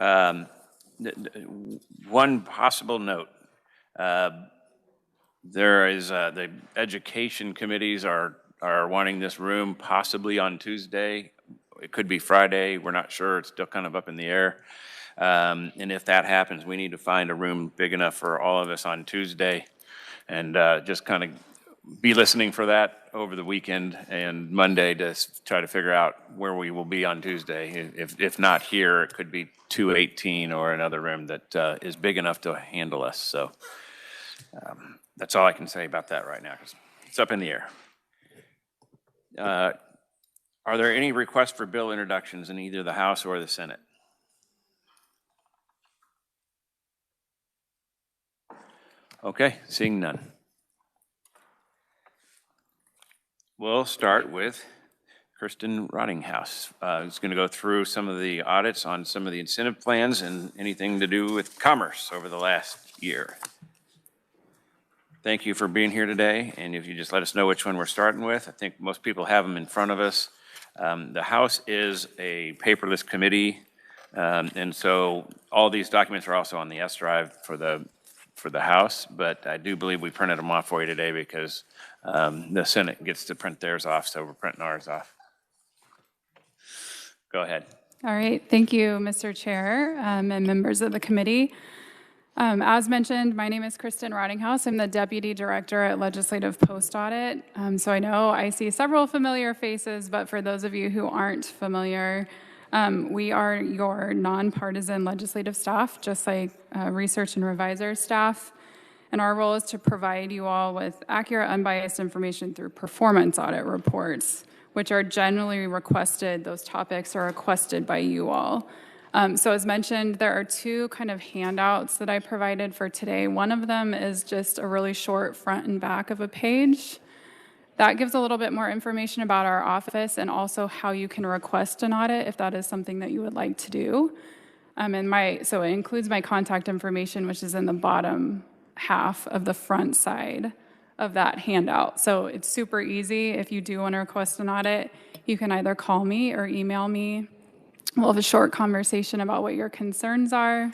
Um, One possible note, there is, the education committees are wanting this room possibly on Tuesday. It could be Friday, we're not sure, it's still kind of up in the air. And if that happens, we need to find a room big enough for all of us on Tuesday. And just kind of be listening for that over the weekend and Monday to try to figure out where we will be on Tuesday. If not here, it could be 218 or another room that is big enough to handle us. So that's all I can say about that right now, because it's up in the air. Are there any requests for bill introductions in either the House or the Senate? Okay, seeing none. We'll start with Kirsten Rottinghouse. Who's going to go through some of the audits on some of the incentive plans and anything to do with commerce over the last year. Thank you for being here today, and if you just let us know which one we're starting with. I think most people have them in front of us. The House is a paperless committee, and so all these documents are also on the S drive for the House, but I do believe we printed them off for you today because the Senate gets to print theirs off, so we're printing ours off. Go ahead. All right, thank you, Mr. Chair, and members of the committee. As mentioned, my name is Kristen Rottinghouse. I'm the Deputy Director at Legislative Post Audit. So I know I see several familiar faces, but for those of you who aren't familiar, we are your nonpartisan legislative staff, just like research and revisor staff. And our role is to provide you all with accurate, unbiased information through performance audit reports, which are generally requested, those topics are requested by you all. So as mentioned, there are two kind of handouts that I provided for today. One of them is just a really short front and back of a page. That gives a little bit more information about our office and also how you can request an audit if that is something that you would like to do. So it includes my contact information, which is in the bottom half of the front side of that handout. So it's super easy. If you do want to request an audit, you can either call me or email me. We'll have a short conversation about what your concerns are.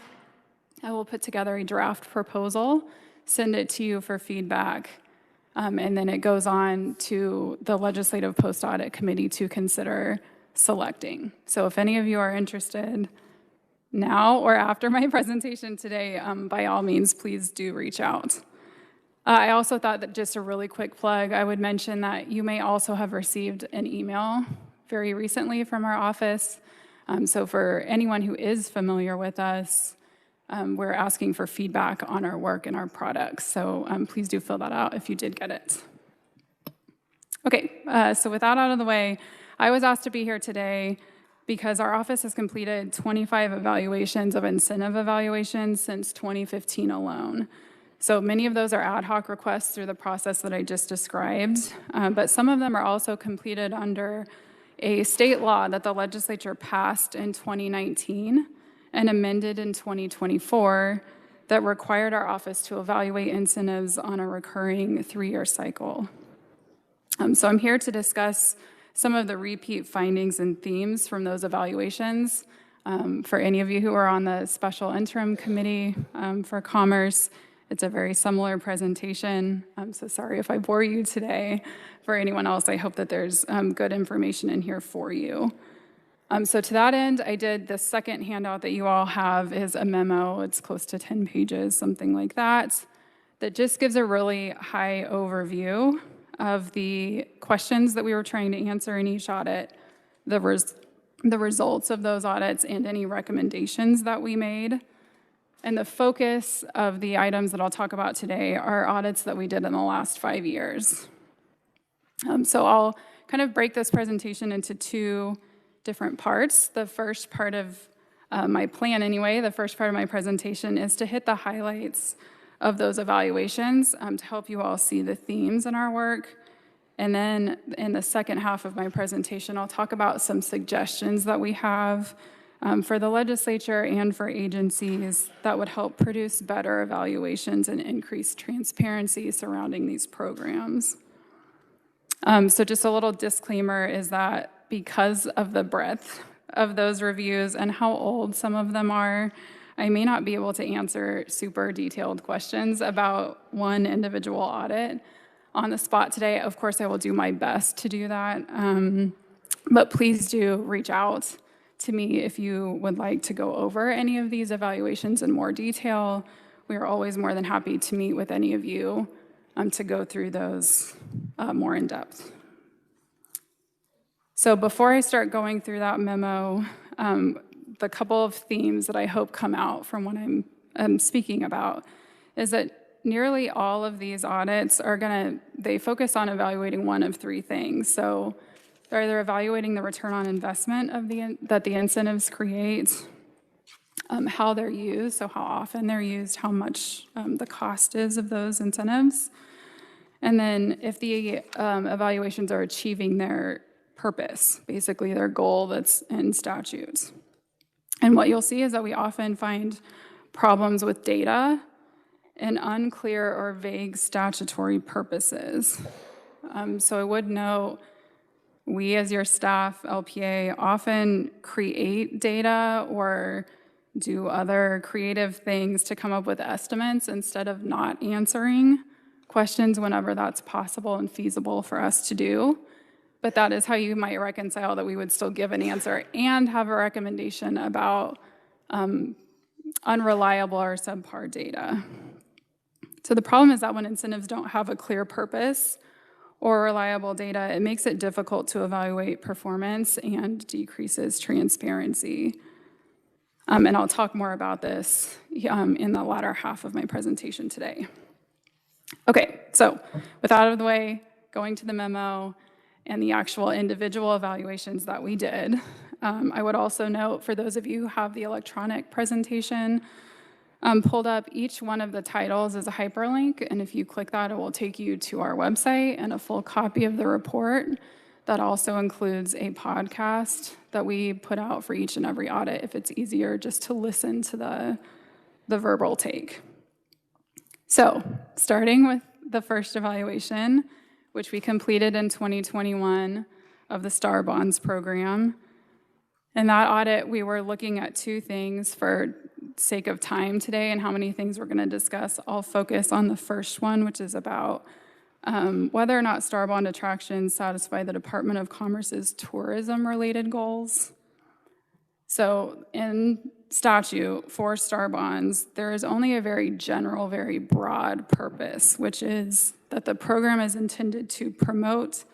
I will put together a draft proposal, send it to you for feedback, and then it goes on to the Legislative Post Audit Committee to consider selecting. So if any of you are interested now or after my presentation today, by all means, please do reach out. I also thought that just a really quick plug, I would mention that you may also have received an email very recently from our office. So for anyone who is familiar with us, we're asking for feedback on our work and our products. So please do fill that out if you did get it. Okay, so with that out of the way, I was asked to be here today because our office has completed 25 evaluations of incentive evaluations since 2015 alone. So many of those are ad hoc requests through the process that I just described, but some of them are also completed under a state law that the legislature passed in 2019 and amended in 2024 that required our office to evaluate incentives on a recurring 3-year cycle. So I'm here to discuss some of the repeat findings and themes from those evaluations. For any of you who are on the Special Interim Committee for Commerce, it's a very similar presentation. I'm so sorry if I bore you today. For anyone else, I hope that there's good information in here for you. So to that end, I did the second handout that you all have is a memo. It's close to 10 pages, something like that, that just gives a really high overview of the questions that we were trying to answer in each audit, the results of those audits, and any recommendations that we made. And the focus of the items that I'll talk about today are audits that we did in the last 5 years. So I'll kind of break this presentation into two different parts. The first part of my plan anyway, the first part of my presentation is to hit the highlights of those evaluations to help you all see the themes in our work. And then in the second half of my presentation, I'll talk about some suggestions that we have for the legislature and for agencies that would help produce better evaluations and increase transparency surrounding these programs. So just a little disclaimer is that because of the breadth of those reviews and how old some of them are, I may not be able to answer super detailed questions about one individual audit on the spot today. Of course, I will do my best to do that, but please do reach out to me if you would like to go over any of these evaluations in more detail. We are always more than happy to meet with any of you to go through those more in depth. So before I start going through that memo, the couple of themes that I hope come out from what I'm speaking about is that nearly all of these audits they focus on evaluating one of three things. So they're either evaluating the return on investment that the incentives create, how they're used, so how often they're used, how much the cost is of those incentives, and then if the evaluations are achieving their purpose, basically their goal that's in statutes. And what you'll see is that we often find problems with data and unclear or vague statutory purposes. So I would note, we as your staff, LPA, often create data or do other creative things to come up with estimates instead of not answering questions whenever that's possible and feasible for us to do. But that is how you might reconcile that we would still give an answer and have a recommendation about unreliable or subpar data. So the problem is that when incentives don't have a clear purpose or reliable data, it makes it difficult to evaluate performance and decreases transparency. And I'll talk more about this in the latter half of my presentation today. Okay, so with that out of the way, going to the memo and the actual individual evaluations that we did. I would also note, for those of you who have the electronic presentation pulled up, each one of the titles is a hyperlink, and if you click that, it will take you to our website and a full copy of the report. That also includes a podcast that we put out for each and every audit, if it's easier just to listen to the verbal take. So, starting with the first evaluation, which we completed in 2021 of the STAR Bonds program. In that audit, we were looking at two things for sake of time today and how many things we're going to discuss. I'll focus on the first one, which is about whether or not STAR Bond attractions satisfy the Department of Commerce's tourism-related goals. So in statute for STAR Bonds, there is only a very general, very broad purpose, which is that the program is intended to promote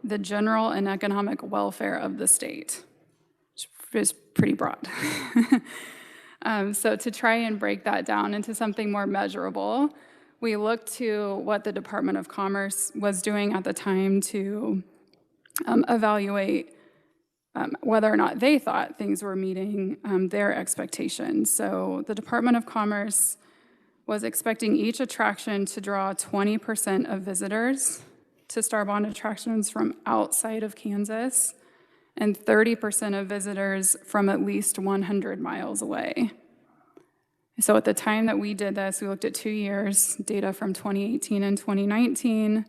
the general and economic welfare of the state, which is pretty broad. So to try and break that down into something more measurable, we looked to what the Department of Commerce was doing at the time to evaluate whether or not they thought things were meeting their expectations. So the Department of Commerce was expecting each attraction to draw 20% of visitors to STAR Bond attractions from outside of Kansas and 30% of visitors from at least 100 miles away. So at the time that we did this, we looked at 2 years, data from 2018 and 2019,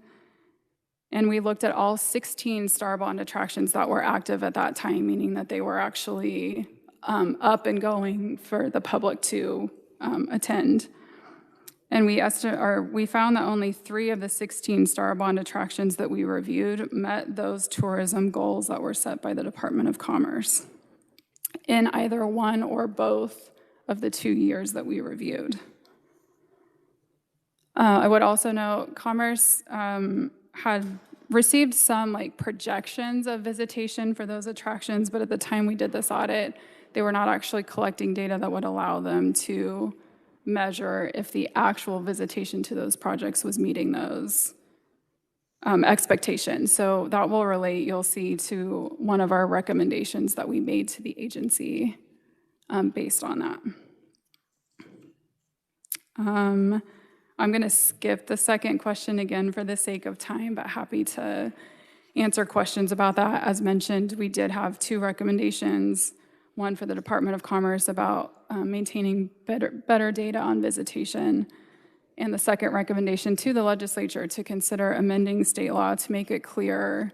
and we looked at all 16 STAR Bond attractions that were active at that time, meaning that they were actually up and going for the public to attend. And we found that only 3 of the 16 STAR Bond attractions that we reviewed met those tourism goals that were set by the Department of Commerce in either one or both of the 2 years that we reviewed. I would also note Commerce had received some projections of visitation for those attractions, but at the time we did this audit, they were not actually collecting data that would allow them to measure if the actual visitation to those projects was meeting those expectations. So that will relate, you'll see, to one of our recommendations that we made to the agency based on that. I'm going to skip the second question again for the sake of time, but happy to answer questions about that. As mentioned, we did have 2 recommendations, one for the Department of Commerce about maintaining better data on visitation, and the second recommendation to the legislature to consider amending state law to make it clear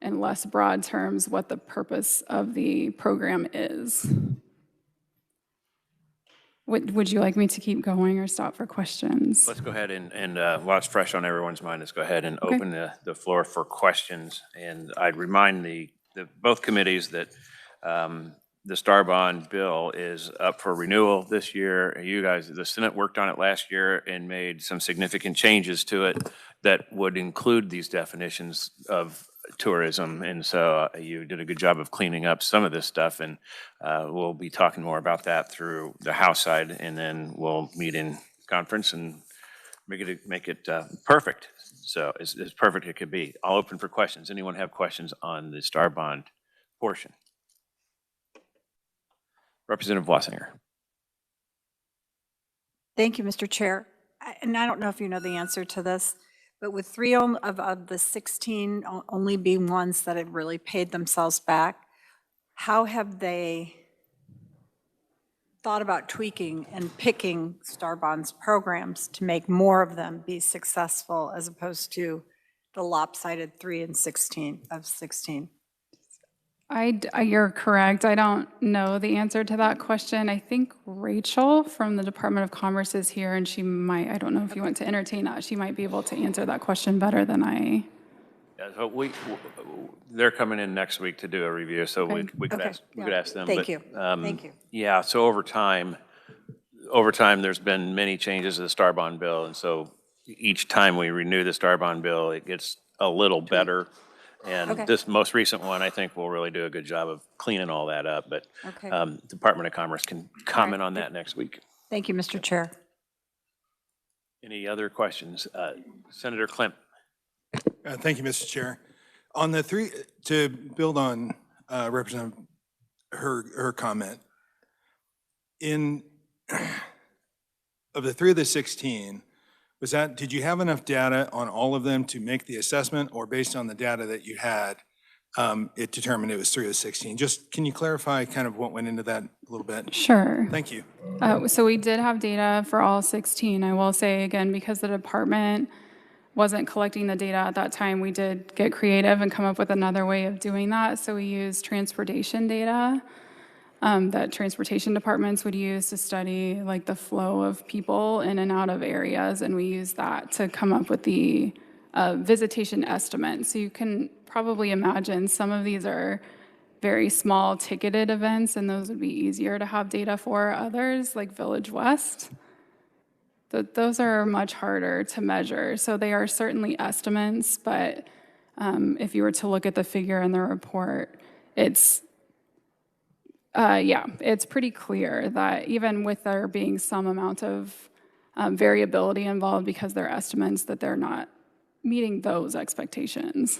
in less broad terms what the purpose of the program is. Would you like me to keep going or stop for questions? Let's go ahead and while it's fresh on everyone's mind, let's go ahead and Okay. open the floor for questions. And I'd remind both committees that the Star Bond bill is up for renewal this year. You guys, the Senate worked on it last year and made some significant changes to it that would include these definitions of tourism. And so you did a good job of cleaning up some of this stuff, and we'll be talking more about that through the House side, and then we'll meet in conference and make it perfect. So as perfect it could be. I'll open for questions. Anyone have questions on the Star Bond portion? Representative Wassinger. Thank you, Mr. Chair. And I don't know if you know the answer to this, but with 3 of the 16 only being ones that have really paid themselves back, how have they thought about tweaking and picking Star Bond's programs to make more of them be successful as opposed to the lopsided 3 and 16 of 16? You're correct. I don't know the answer to that question. I think Rachel from the Department of Commerce is here, and she might, I don't know if you want to entertain that. She might be able to answer that question better than I. Yeah, so they're coming in next week to do a review, so we could ask them. Thank you. Thank you. Yeah, so over time, there's been many changes to the Star Bond bill, and so each time we renew the Star Bond bill, it gets a little better. And this most recent one, I think, will really do a good job of cleaning all that up. But Department of Commerce can comment on that next week. Thank you, Mr. Chair. Any other questions? Senator Klemp. Thank you, Mr. Chair. On the 3, to build on Representative her comment, of the 3 of the 16, did you have enough data on all of them to make the assessment, or based on the data that you had, it determined it was 3 of the 16? Just, can you clarify kind of what went into that a little bit? Sure. Thank you. So we did have data for all 16. I will say again, because the department wasn't collecting the data at that time, we did get creative and come up with another way of doing that. So we used transportation data that transportation departments would use to study like the flow of people in and out of areas, and we use that to come up with the visitation estimate. So you can probably imagine some of these are very small ticketed events, and those would be easier to have data for. Others, like Village West, those are much harder to measure. So they are certainly estimates, but if you were to look at the figure in the report, it's pretty clear that even with there being some amount of variability involved because they're estimates, that they're not meeting those expectations.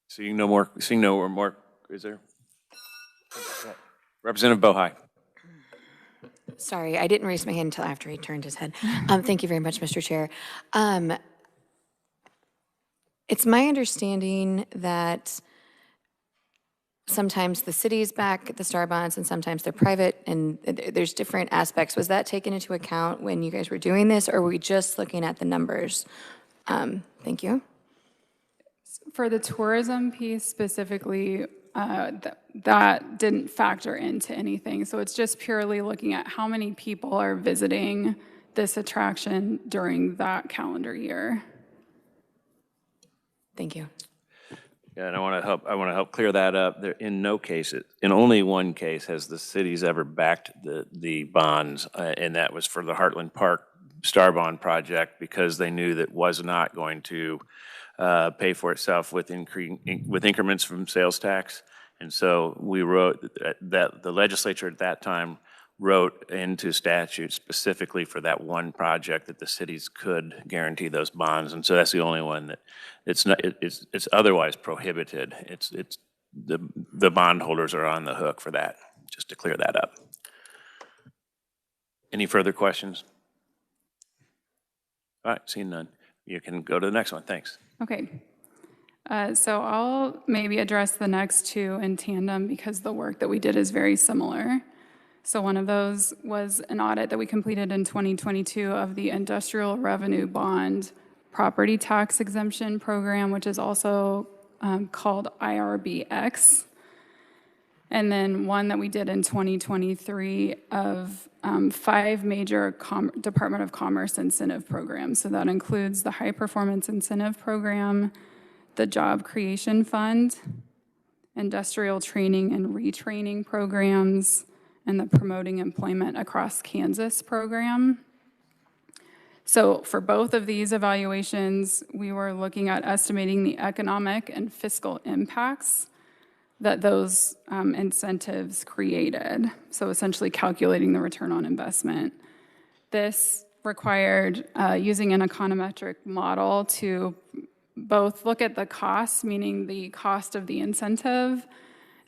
Seeing no more, is there? Representative Bohai. Sorry, I didn't raise my hand until after he turned his head. Thank you very much, Mr. Chair. It's my understanding that sometimes the cities back the Star Bonds and sometimes they're private, and there's different aspects. Was that taken into account when you guys were doing this, or were we just looking at the numbers? Thank you. For the tourism piece specifically, that didn't factor into anything. So it's just purely looking at how many people are visiting this attraction during that calendar year. Thank you. Yeah, and I want to help clear that up. There, in only one case has the cities ever backed the bonds, and that was for the Heartland Park Star Bond project, because they knew that was not going to pay for itself with increments from sales tax. And so we wrote that the legislature at that time wrote into statute specifically for that one project that the cities could guarantee those bonds. And so that's the only one that it's otherwise prohibited. It's the bondholders are on the hook for that, just to clear that up. Any further questions? All right, seeing none. You can go to the next one, thanks. Okay. So I'll maybe address the next two in tandem because the work that we did is very similar. So one of those was an audit that we completed in 2022 of the Industrial Revenue Bond Property Tax Exemption Program, which is also called IRBX. And then one that we did in 2023 of 5 major Department of Commerce incentive programs. So that includes the High Performance Incentive Program, the Job Creation Fund, Industrial Training and Retraining Programs, and the Promoting Employment Across Kansas program. So for both of these evaluations, we were looking at estimating the economic and fiscal impacts that those incentives created. So essentially calculating the return on investment. This required using an econometric model to both look at the costs, meaning the cost of the incentive,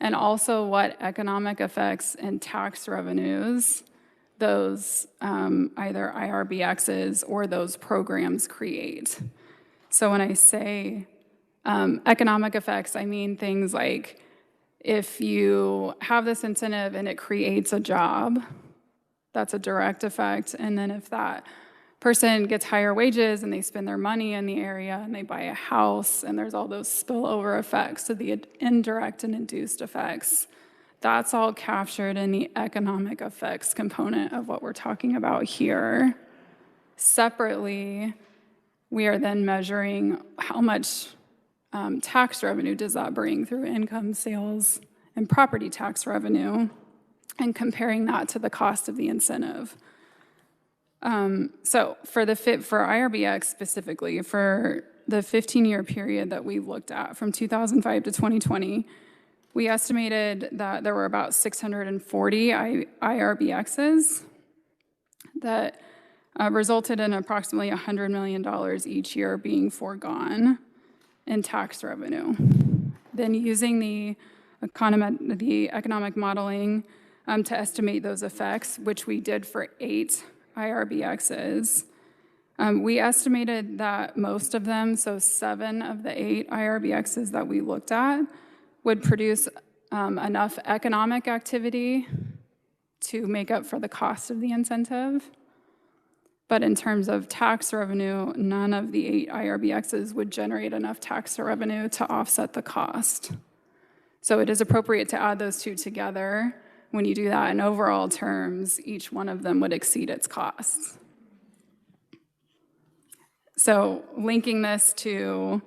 and also what economic effects and tax revenues those either IRBXs or those programs create. So when I say economic effects, I mean things like if you have this incentive and it creates a job, that's a direct effect. And then if that person gets higher wages and they spend their money in the area and they buy a house and there's all those spillover effects, so the indirect and induced effects, that's all captured in the economic effects component of what we're talking about here. Separately, we are then measuring how much tax revenue does that bring through income, sales, and property tax revenue, and comparing that to the cost of the incentive. So for IRBX specifically, for the 15-year period that we looked at from 2005 to 2020, we estimated that there were about 640 IRBXs that resulted in approximately $100 million each year being foregone in tax revenue. Then using the economic modeling to estimate those effects, which we did for 8 IRBXs, we estimated that most of them, so 7 of the 8 IRBXs that we looked at, would produce enough economic activity to make up for the cost of the incentive. But in terms of tax revenue, none of the 8 IRBXs would generate enough tax revenue to offset the cost. So it is appropriate to add those two together. When you do that in overall terms, each one of them would exceed its costs. So linking this to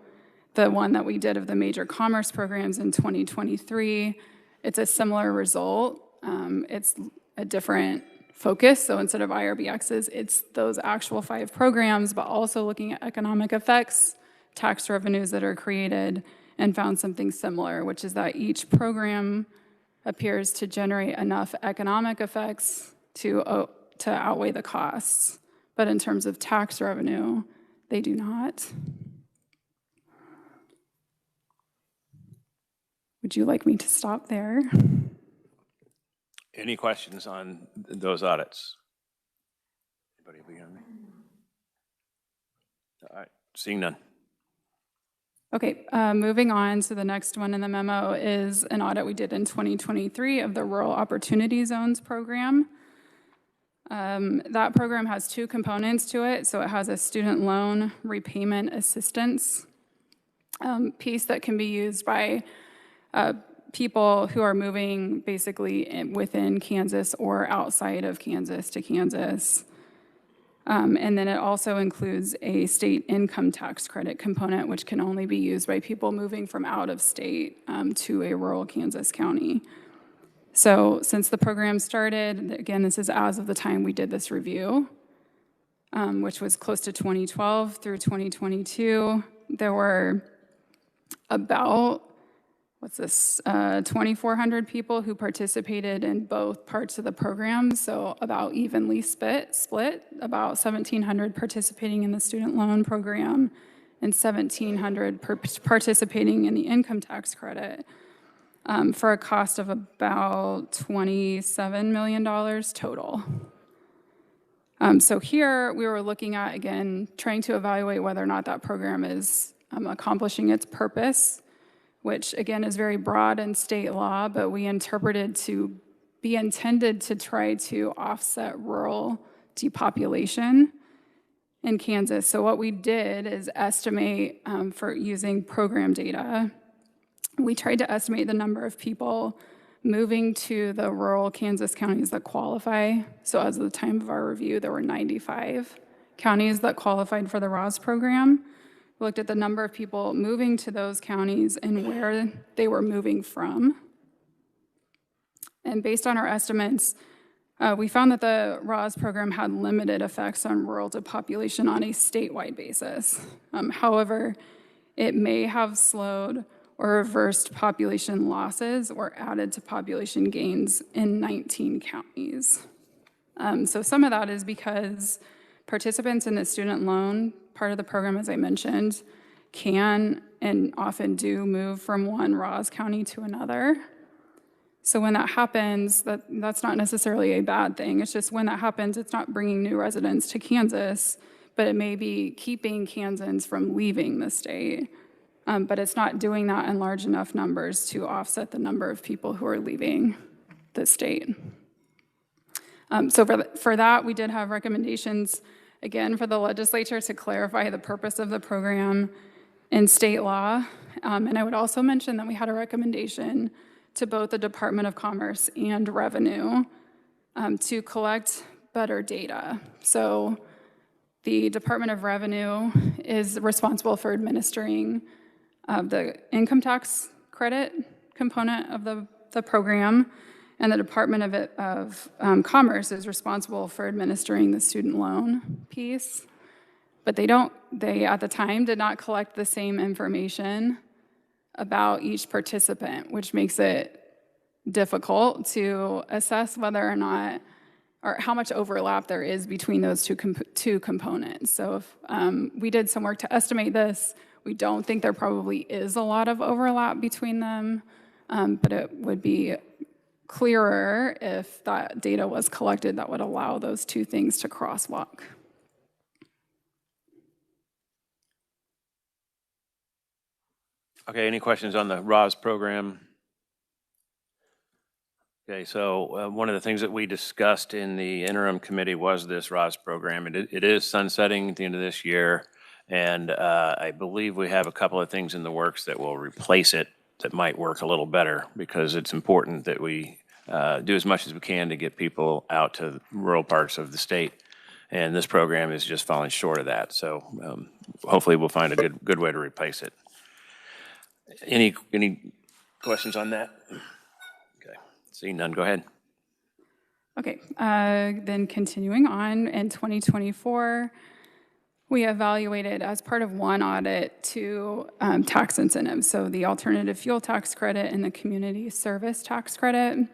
the one that we did of the major commerce programs in 2023, it's a similar result. It's a different focus. So instead of IRBXs, it's those actual 5 programs, but also looking at economic effects, tax revenues that are created, and found something similar, which is that each program appears to generate enough economic effects to outweigh the costs. But in terms of tax revenue, they do not. Would you like me to stop there? Any questions on those audits? Anybody behind me? All right, seeing none. Okay, moving on to the next one in the memo is an audit we did in 2023 of the Rural Opportunity Zones program. That program has 2 components to it. So it has a student loan repayment assistance piece that can be used by people who are moving basically within Kansas or outside of Kansas to Kansas. And then it also includes a state income tax credit component, which can only be used by people moving from out of state to a rural Kansas county. So since the program started, again, this is as of the time we did this review, which was close to 2012 through 2022, there were about 2,400 people who participated in both parts of the program, so about evenly split, about 1,700 participating in the student loan program and 1,700 participating in the income tax credit for a cost of about $27 million total. So here we were looking at, again, trying to evaluate whether or not that program is accomplishing its purpose, which again is very broad in state law, but we interpreted to be intended to try to offset rural depopulation in Kansas. So what we did is estimate for using program data. We tried to estimate the number of people moving to the rural Kansas counties that qualify. So as of the time of our review, there were 95 counties that qualified for the ROS program. We looked at the number of people moving to those counties and where they were moving from. And based on our estimates, we found that the ROS program had limited effects on rural depopulation on a statewide basis. However, it may have slowed or reversed population losses or added to population gains in 19 counties. So some of that is because participants in the student loan part of the program, as I mentioned, can and often do move from one ROS county to another. So when that happens, that's not necessarily a bad thing. It's just when that happens, it's not bringing new residents to Kansas, but it may be keeping Kansans from leaving the state. But it's not doing that in large enough numbers to offset the number of people who are leaving the state. So for that, we did have recommendations, again, for the legislature to clarify the purpose of the program in state law. And I would also mention that we had a recommendation to both the Department of Commerce and Revenue to collect better data. So the Department of Revenue is responsible for administering the income tax credit component of the program, and the Department of Commerce is responsible for administering the student loan piece. But they at the time did not collect the same information about each participant, which makes it difficult to assess whether or not, or how much overlap there is between those two components. So if we did some work to estimate this, we don't think there probably is a lot of overlap between them, but it would be clearer if that data was collected that would allow those two things to crosswalk. Okay, any questions on the ROS program? Okay, so one of the things that we discussed in the interim committee was this ROS program. It is sunsetting at the end of this year, and I believe we have a couple of things in the works that will replace it that might work a little better, because it's important that we do as much as we can to get people out to rural parts of the state. And this program is just falling short of that. So hopefully we'll find a good way to replace it. Any questions on that? Okay, seeing none, go ahead. Okay, then continuing on, in 2024, we evaluated as part of one audit two tax incentives, so the alternative fuel tax credit and the community service tax credit.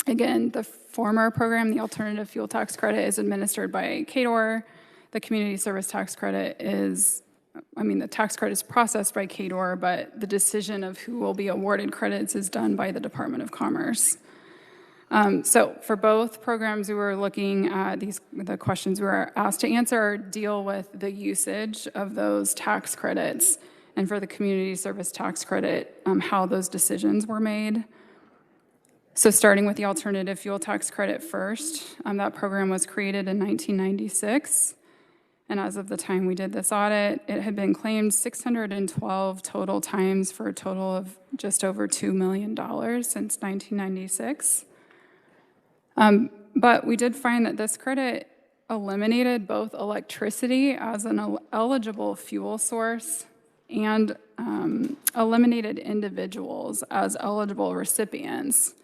Again, the former program, the alternative fuel tax credit, is administered by KDOR. The community service tax credit is, the tax credit is processed by KDOR, but the decision of who will be awarded credits is done by the Department of Commerce. So for both programs, we were looking at the questions we were asked to answer deal with the usage of those tax credits, and for the community service tax credit, how those decisions were made. So starting with the alternative fuel tax credit first, that program was created in 1996. And as of the time we did this audit, it had been claimed 612 total times for a total of just over $2 million since 1996. But we did find that this credit eliminated both electricity as an eligible fuel source and eliminated individuals as eligible recipients.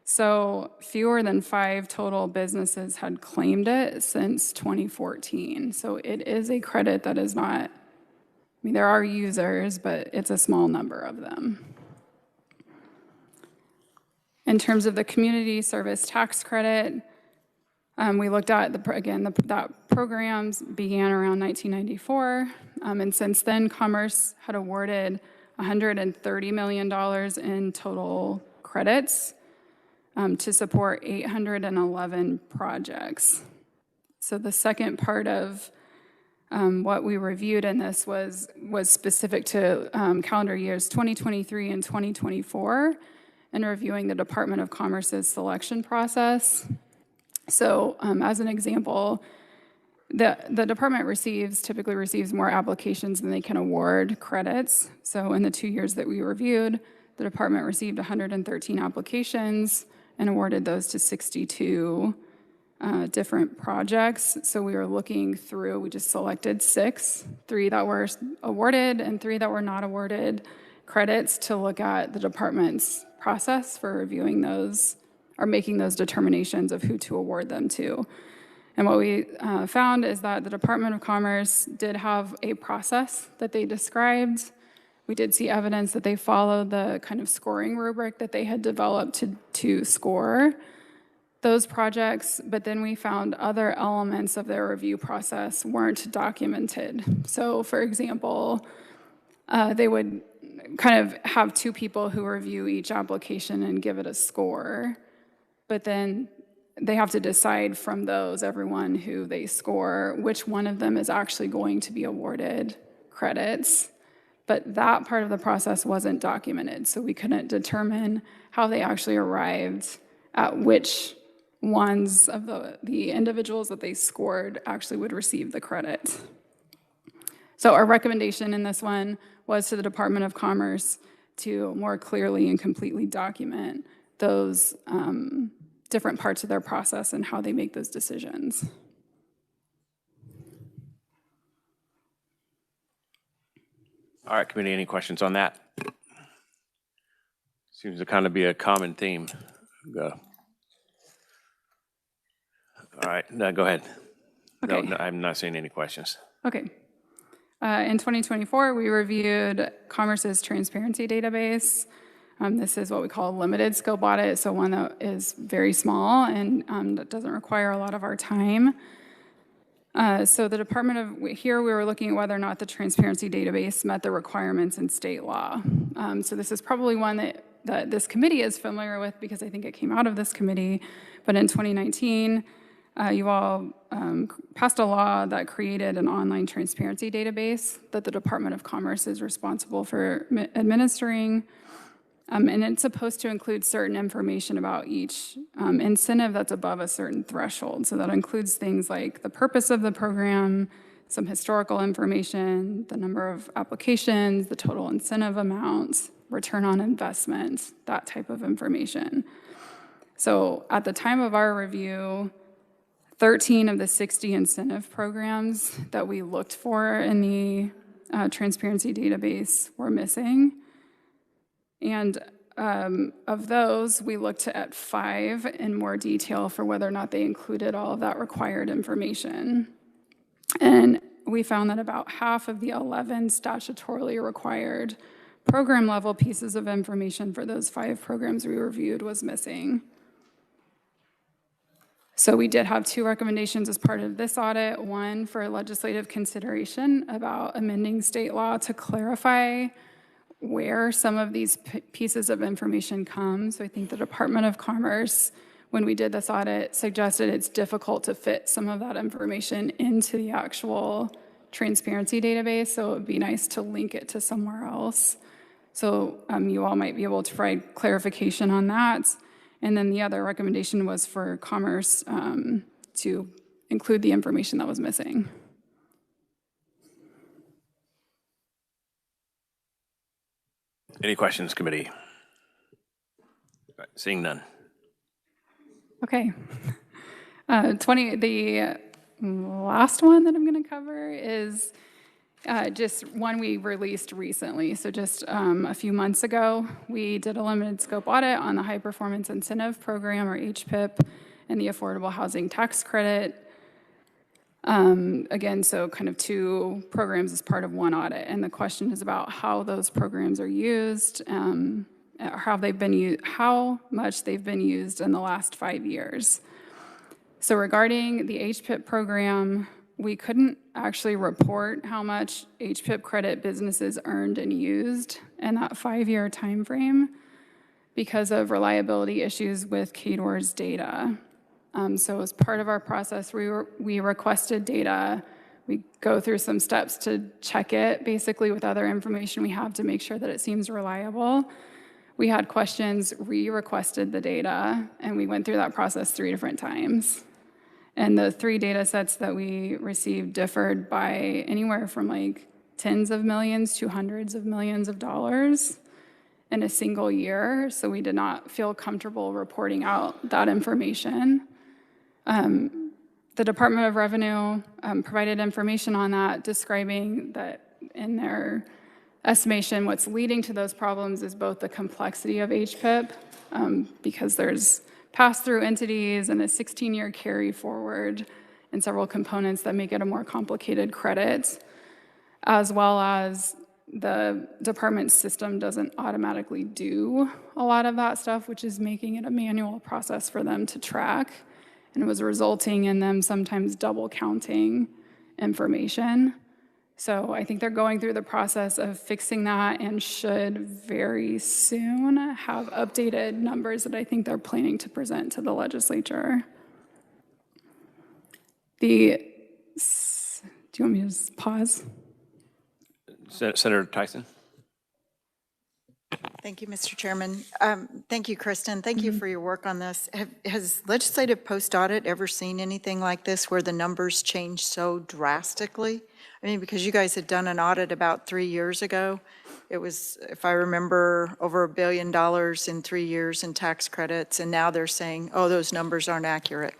So fewer than 5 total businesses had claimed it since 2014. So it is a credit that is not, there are users, but it's a small number of them. In terms of the community service tax credit, we looked at, that programs began around 1994, and since then, Commerce had awarded $130 million in total credits to support 811 projects. So the second part of what we reviewed in this was specific to calendar years 2023 and 2024, and reviewing the Department of Commerce's selection process. So as an example, the department typically receives more applications than they can award credits. So in the 2 years that we reviewed, the department received 113 applications and awarded those to 62 different projects. So we were looking through, we just selected 6, 3 that were awarded and 3 that were not awarded credits to look at the department's process for reviewing those or making those determinations of who to award them to. And what we found is that the Department of Commerce did have a process that they described. We did see evidence that they followed the kind of scoring rubric that they had developed to score those projects, but then we found other elements of their review process weren't documented. So for example, they would kind of have 2 people who review each application and give it a score, but then they have to decide from those, everyone who they score, which one of them is actually going to be awarded credits. But that part of the process wasn't documented, so we couldn't determine how they actually arrived at which ones of the individuals that they scored actually would receive the credit. So our recommendation in this one was to the Department of Commerce to more clearly and completely document those different parts of their process and how they make those decisions. All right, committee, any questions on that? Seems to kind of be a common theme. Go. All right, no, go ahead. Okay. No, I'm not seeing any questions. Okay. In 2024, we reviewed Commerce's transparency database. This is what we call a limited scope audit, so one that is very small and that doesn't require a lot of our time. So the here we were looking at whether or not the transparency database met the requirements in state law. So this is probably one that this committee is familiar with because I think it came out of this committee. But in 2019, you all passed a law that created an online transparency database that the Department of Commerce is responsible for administering. And it's supposed to include certain information about each incentive that's above a certain threshold. So that includes things like the purpose of the program, some historical information, the number of applications, the total incentive amounts, return on investment, that type of information. So at the time of our review, 13 of the 60 incentive programs that we looked for in the transparency database were missing. And of those, we looked at 5 in more detail for whether or not they included all of that required information. And we found that about half of the 11 statutorily required program level pieces of information for those 5 programs we reviewed was missing. So we did have 2 recommendations as part of this audit, one for legislative consideration about amending state law to clarify where some of these pieces of information come. So I think the Department of Commerce, when we did this audit, suggested it's difficult to fit some of that information into the actual transparency database, so it would be nice to link it to somewhere else. So you all might be able to provide clarification on that. And then the other recommendation was for Commerce to include the information that was missing. Any questions, committee? Seeing none. Okay. The last one that I'm going to cover is just one we released recently. So just a few months ago, we did a limited scope audit on the High Performance Incentive Program, or HPIP, and the Affordable Housing Tax Credit. Again, so kind of 2 programs as part of one audit. And the question is about how those programs are used, how much they've been used in the last 5 years. So regarding the HPIP program, we couldn't actually report how much HPIP credit businesses earned and used in that 5-year time frame because of reliability issues with KDOR's data. So as part of our process, we requested data. We go through some steps to check it, basically with other information we have to make sure that it seems reliable. we had questions, re-requested the data, and we went through that process 3 different times. And the 3 data sets that we received differed by anywhere from like tens of millions to hundreds of millions of dollars in a single year. So we did not feel comfortable reporting out that information. The Department of Revenue provided information on that, describing that in their estimation, what's leading to those problems is both the complexity of HPIP, because there's pass-through entities and a 16-year carry forward and several components that make it a more complicated credit, as well as the department's system doesn't automatically do a lot of that stuff, which is making it a manual process for them to track, and it was resulting in them sometimes double counting information. So I think they're going through the process of fixing that and should very soon have updated numbers that I think they're planning to present to the legislature. Do you want me to just pause? Senator Tyson? Thank you, Mr. Chairman. Thank you, Kristen. Thank you for your work on this. Has legislative post-audit ever seen anything like this where the numbers change so drastically? I mean, because you guys had done an audit about 3 years ago. It was, if I remember, over $1 billion in 3 years in tax credits, and now they're saying, oh, those numbers aren't accurate.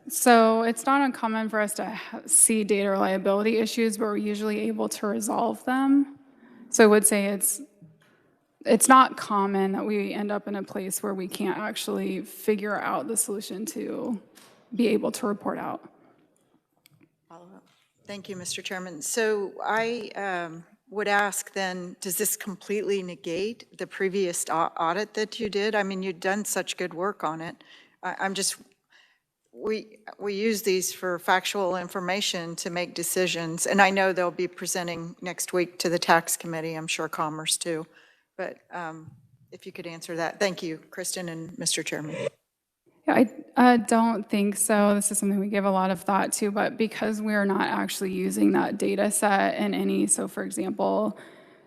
So it's not uncommon for us to see data reliability issues, but we're usually able to resolve them. So I would say it's not common that we end up in a place where we can't actually figure out the solution to be able to report out. Thank you, Mr. Chairman. So I would ask then, does this completely negate the previous audit that you did? I mean, you've done such good work on it. We use these for factual information to make decisions, and I know they'll be presenting next week to the tax committee, I'm sure Commerce too. But if you could answer that. Thank you, Kristen and Mr. Chairman. Yeah, I don't think so. This is something we give a lot of thought to, but because we're not actually using that data set in any, so for example,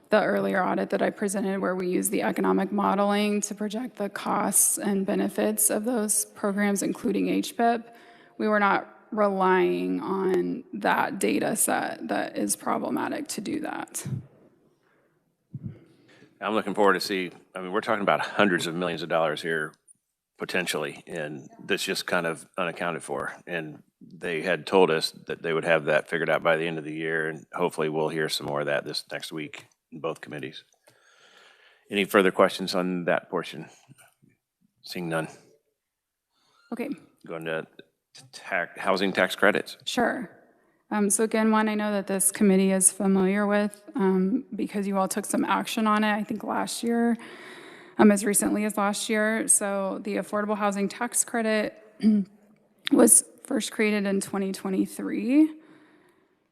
the earlier audit that I presented where we use the economic modeling to project the costs and benefits of those programs, including HPIP, we were not relying on that data set that is problematic to do that. I'm looking forward to see, I mean, we're talking about hundreds of millions of dollars here potentially, and that's just kind of unaccounted for. And they had told us that they would have that figured out by the end of the year, and hopefully we'll hear some more of that this next week in both committees. Any further questions on that portion? Seeing none. Okay. Going to housing tax credits. Sure. So again, one I know that this committee is familiar with because you all took some action on it, I think last year, as recently as last year. So the affordable housing tax credit was first created in 2023.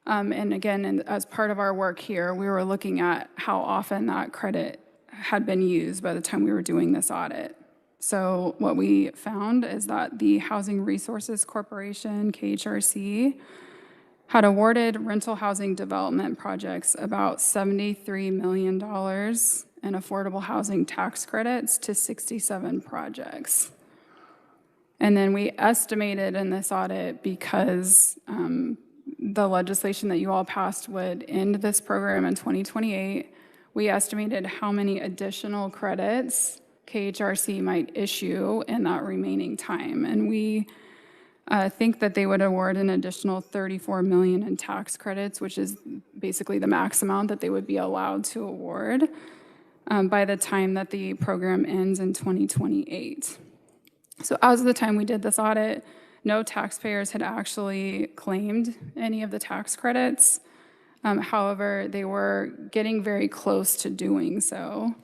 And again, as part of our work here, we were looking at how often that credit had been used by the time we were doing this audit. So what we found is that the Housing Resources Corporation, KHRC, had awarded rental housing development projects about $73 million in affordable housing tax credits to 67 projects. And then we estimated in this audit, because the legislation that you all passed would end this program in 2028, we estimated how many additional credits KHRC might issue in that remaining time. And we think that they would award an additional $34 million in tax credits, which is basically the max amount that they would be allowed to award by the time that the program ends in 2028. So as of the time we did this audit, no taxpayers had actually claimed any of the tax credits. However, they were getting very close to doing so.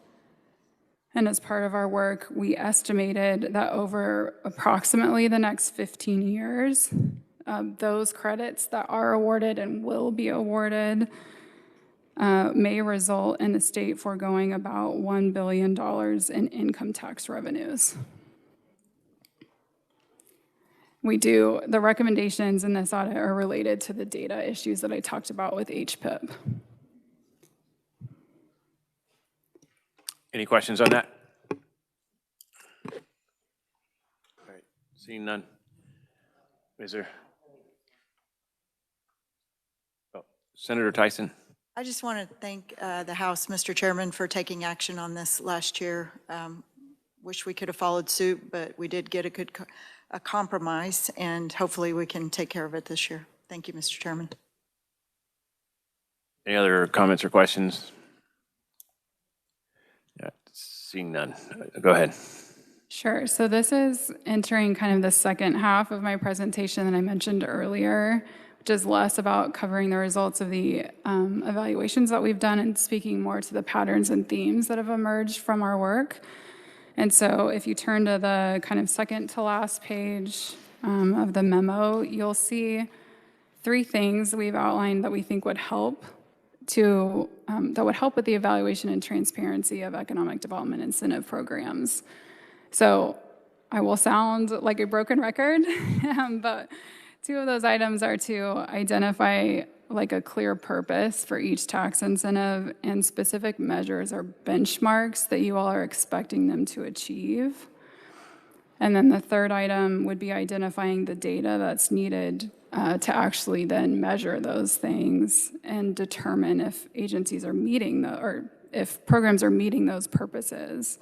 And as part of our work, we estimated that over approximately the next 15 years, those credits that are awarded and will be awarded may result in the state foregoing about $1 billion in income tax revenues. The recommendations in this audit are related to the data issues that I talked about with HPIP. Any questions on that? All right, seeing none. Is there? Oh, Senator Tyson. I just want to thank the House, Mr. Chairman, for taking action on this last year. Wish we could have followed suit, but we did get a compromise, and hopefully we can take care of it this year. Thank you, Mr. Chairman. Any other comments or questions? Yeah, seeing none. Go ahead. Sure. So this is entering kind of the second half of my presentation that I mentioned earlier, which is less about covering the results of the evaluations that we've done and speaking more to the patterns and themes that have emerged from our work. And so if you turn to the kind of second to last page of the memo, you'll see 3 things we've outlined that we think would help with the evaluation and transparency of economic development incentive programs. So I will sound like a broken record, but 2 of those items are to identify like a clear purpose for each tax incentive and specific measures or benchmarks that you all are expecting them to achieve. And then the third item would be identifying the data that's needed to actually then measure those things and determine if agencies are meeting or if programs are meeting those purposes.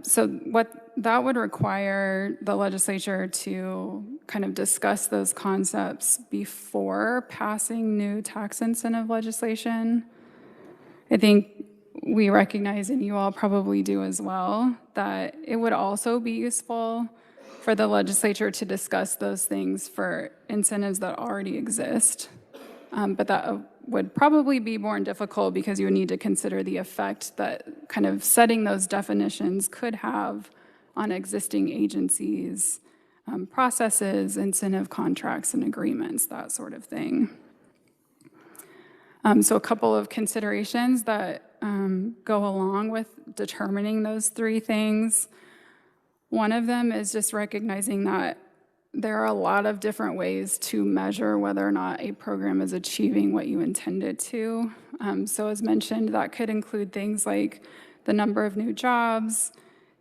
So what that would require the legislature to kind of discuss those concepts before passing new tax incentive legislation. I think we recognize, and you all probably do as well, that it would also be useful for the legislature to discuss those things for incentives that already exist. But that would probably be more difficult because you would need to consider the effect that kind of setting those definitions could have on existing agencies, processes, incentive contracts and agreements, that sort of thing. So a couple of considerations that go along with determining those 3 things. One of them is just recognizing that there are a lot of different ways to measure whether or not a program is achieving what you intended to. So as mentioned, that could include things like the number of new jobs,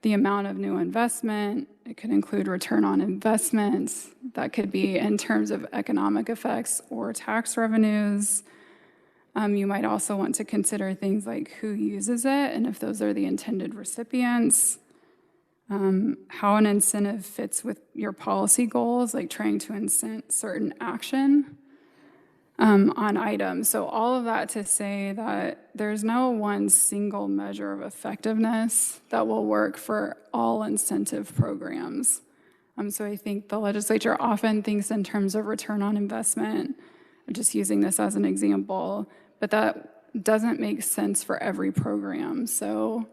the amount of new investment. It could include return on investments. That could be in terms of economic effects or tax revenues. You might also want to consider things like who uses it and if those are the intended recipients. How an incentive fits with your policy goals, like trying to incent certain action on items. So all of that to say that there's no one single measure of effectiveness that will work for all incentive programs. So I think the legislature often thinks in terms of return on investment. I'm just using this as an example, but that doesn't make sense for every program. So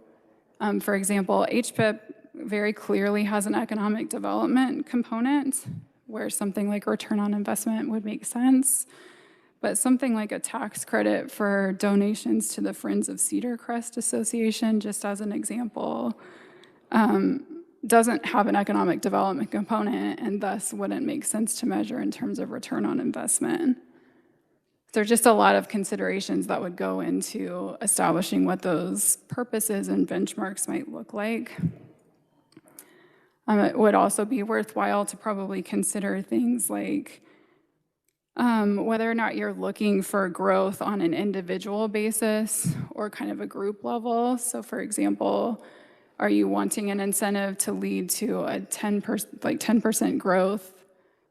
for example, HPIP very clearly has an economic development component where something like return on investment would make sense. But something like a tax credit for donations to the Friends of Cedar Crest Association, just as an example, doesn't have an economic development component and thus wouldn't make sense to measure in terms of return on investment. There's just a lot of considerations that would go into establishing what those purposes and benchmarks might look like. It would also be worthwhile to probably consider things like whether or not you're looking for growth on an individual basis or kind of a group level. So for example, are you wanting an incentive to lead to a 10% growth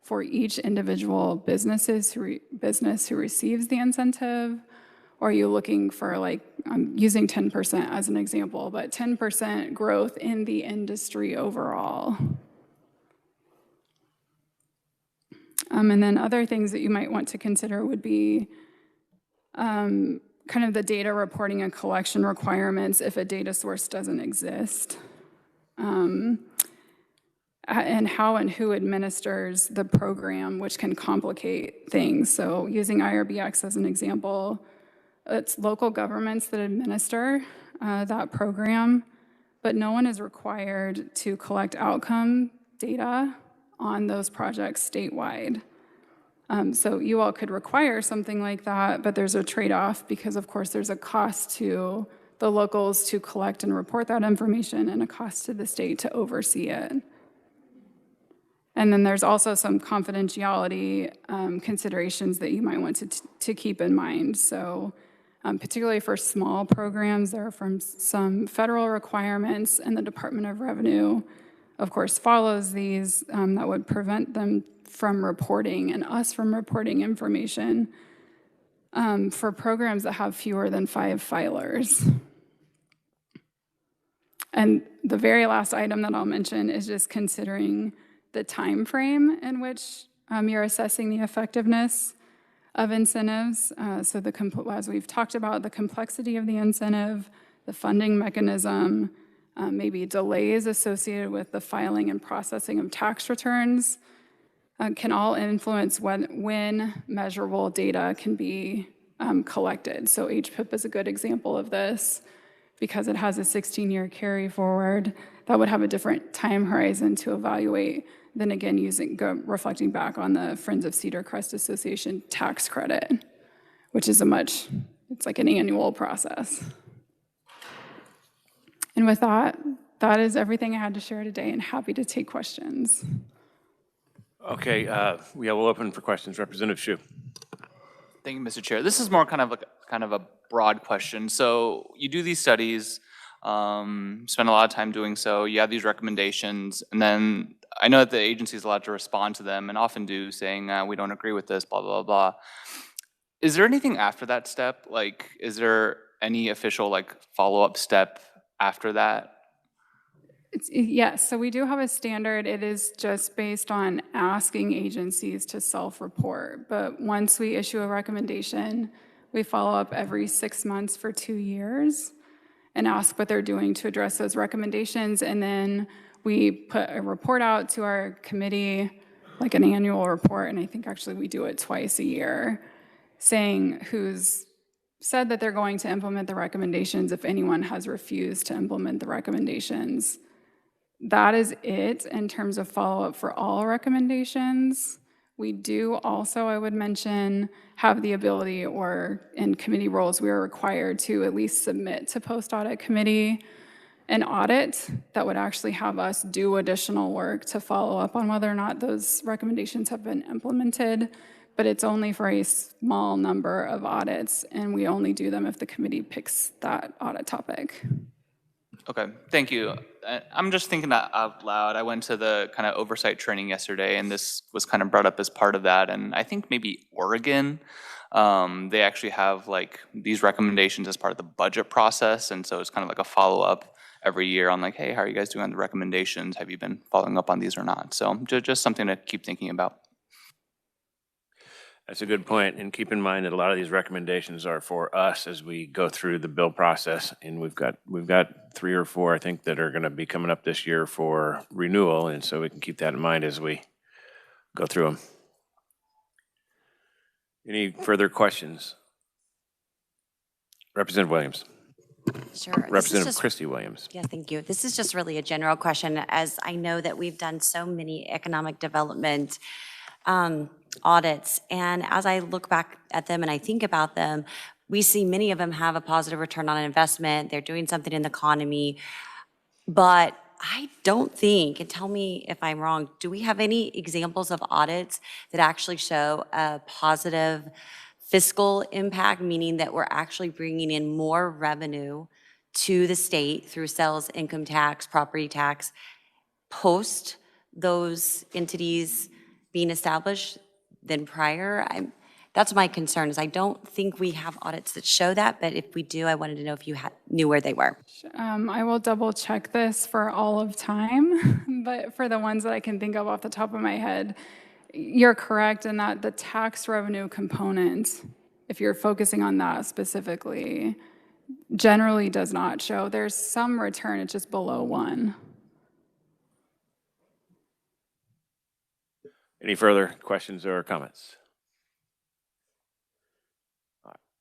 for each individual business who receives the incentive? Or are you looking for, like, I'm using 10% as an example, but 10% growth in the industry overall? And then other things that you might want to consider would be kind of the data reporting and collection requirements if a data source doesn't exist. And how and who administers the program, which can complicate things. So using IRBX as an example, it's local governments that administer that program, but no one is required to collect outcome data on those projects statewide. So you all could require something like that, but there's a trade-off because, of course, there's a cost to the locals to collect and report that information, and a cost to the state to oversee it. And then there's also some confidentiality considerations that you might want to keep in mind. So particularly for small programs, there are some federal requirements, and the Department of Revenue, of course, follows these that would prevent them from reporting and us from reporting information for programs that have fewer than 5 filers. And the very last item that I'll mention is just considering the time frame in which you're assessing the effectiveness of incentives. So as we've talked about, the complexity of the incentive, the funding mechanism, maybe delays associated with the filing and processing of tax returns can all influence when measurable data can be collected. So HPIP is a good example of this because it has a 16-year carry forward that would have a different time horizon to evaluate than again reflecting back on the Friends of Cedar Crest Association tax credit, which is it's like an annual process. And with that, that is everything I had to share today, and happy to take questions. Okay, we'll open for questions. Representative Shu. Thank you, Mr. Chair. This is more kind of a broad question. So you do these studies, spend a lot of time doing so, you have these recommendations, and then I know that the agency is allowed to respond to them, and often do, saying, we don't agree with this, blah, blah, blah. Is there anything after that step? Like, is there any official follow-up step after that? Yes, so we do have a standard. It is just based on asking agencies to self-report. But once we issue a recommendation, we follow up every 6 months for 2 years and ask what they're doing to address those recommendations. And then we put a report out to our committee, like an annual report, and I think actually we do it twice a year, saying who's said that they're going to implement the recommendations, if anyone has refused to implement the recommendations. That is it in terms of follow-up for all recommendations. We do also, I would mention, have the ability, or in committee roles, we are required to at least submit to post-audit committee an audit that would actually have us do additional work to follow up on whether or not those recommendations have been implemented. But it's only for a small number of audits, and we only do them if the committee picks that audit topic. Okay, thank you. I'm just thinking that out loud. I went to the kind of oversight training yesterday, and this was kind of brought up as part of that. And I think maybe Oregon, they actually have these recommendations as part of the budget process. And so it's kind of like a follow-up every year on hey, how are you guys doing on the recommendations? Have you been following up on these or not? So just something to keep thinking about. That's a good point, and keep in mind that a lot of these recommendations are for us as we go through the bill process, and we've got 3 or 4, I think, that are going to be coming up this year for renewal, and so we can keep that in mind as we go through them. Any further questions? Representative Williams. Sure. Representative Christy Williams. Yeah, thank you. This is just really a general question, as I know that we've done so many economic development audits, and as I look back at them and I think about them, we see many of them have a positive return on investment. They're doing something in the economy, but I don't think, and tell me if I'm wrong, do we have any examples of audits that actually show a positive fiscal impact, meaning that we're actually bringing in more revenue to the state through sales, income tax, property tax, post those entities being established than prior? That's my concern, is I don't think we have audits that show that, but if we do, I wanted to know if you knew where they were. I will double check this for all of time, but for the ones that I can think of off the top of my head, you're correct in that the tax revenue component, if you're focusing on that specifically, generally does not show. There's some return, it's just below 1. Any further questions or comments?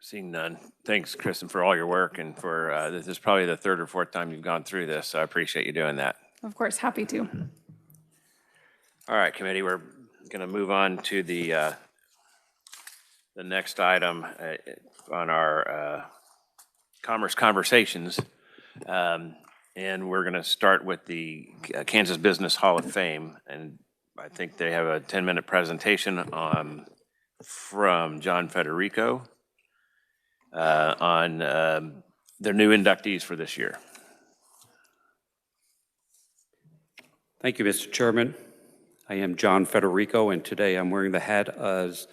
Seeing none. Thanks, Kristen, for all your work, and for this is probably the 3rd or 4th time you've gone through this, so I appreciate you doing that. Of course, happy to. All right, committee, we're going to move on to the next item on our Commerce Conversations. And we're going to start with the Kansas Business Hall of Fame. And I think they have a 10-minute presentation from John Federico on their new inductees for this year. Thank you, Mr. Chairman. I am John Federico, and today I'm wearing the hat as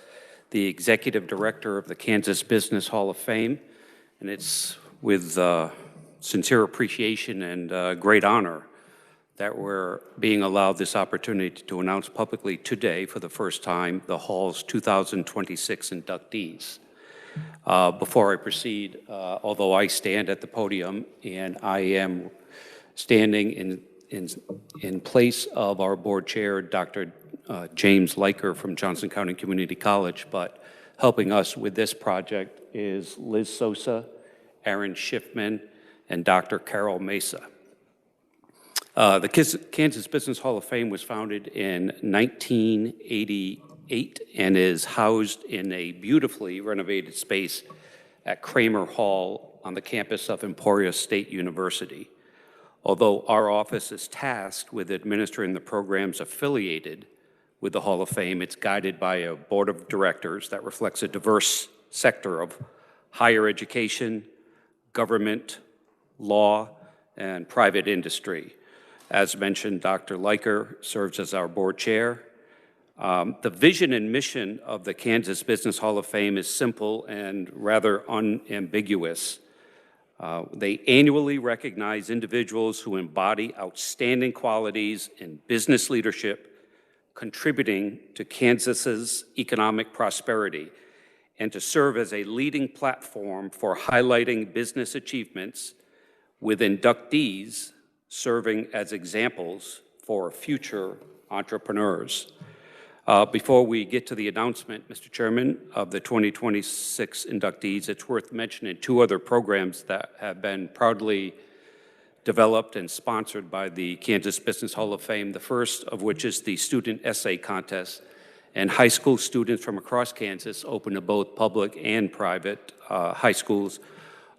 the Executive Director of the Kansas Business Hall of Fame. And it's with sincere appreciation and great honor that we're being allowed this opportunity to announce publicly today for the first time the Hall's 2026 inductees. Before I proceed, although I stand at the podium and I am standing in place of our board chair, Dr. James Leiker from Johnson County Community College, but helping us with this project is Liz Sosa, Aaron Schiffman, and Dr. Carol Mesa. The Kansas Business Hall of Fame was founded in 1988 and is housed in a beautifully renovated space at Kramer Hall on the campus of Emporia State University. Although our office is tasked with administering the programs affiliated with the Hall of Fame, it's guided by a board of directors that reflects a diverse sector of higher education, government, law, and private industry. As mentioned, Dr. Leiker serves as our board chair. The vision and mission of the Kansas Business Hall of Fame is simple and rather unambiguous. They annually recognize individuals who embody outstanding qualities in business leadership, contributing to Kansas's economic prosperity, and to serve as a leading platform for highlighting business achievements, with inductees serving as examples for future entrepreneurs. Before we get to the announcement, Mr. Chairman, of the 2026 inductees, it's worth mentioning two other programs that have been proudly developed and sponsored by the Kansas Business Hall of Fame, the first of which is the Student Essay Contest. And high school students from across Kansas, open to both public and private high schools,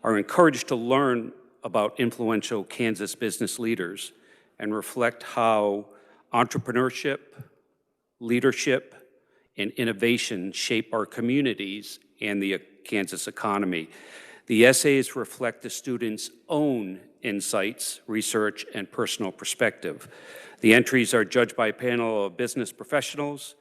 are encouraged to learn about influential Kansas business leaders and reflect how entrepreneurship, leadership, and innovation shape our communities and the Kansas economy. The essays reflect the students' own insights, research, and personal perspective. The entries are judged by a panel of business professionals.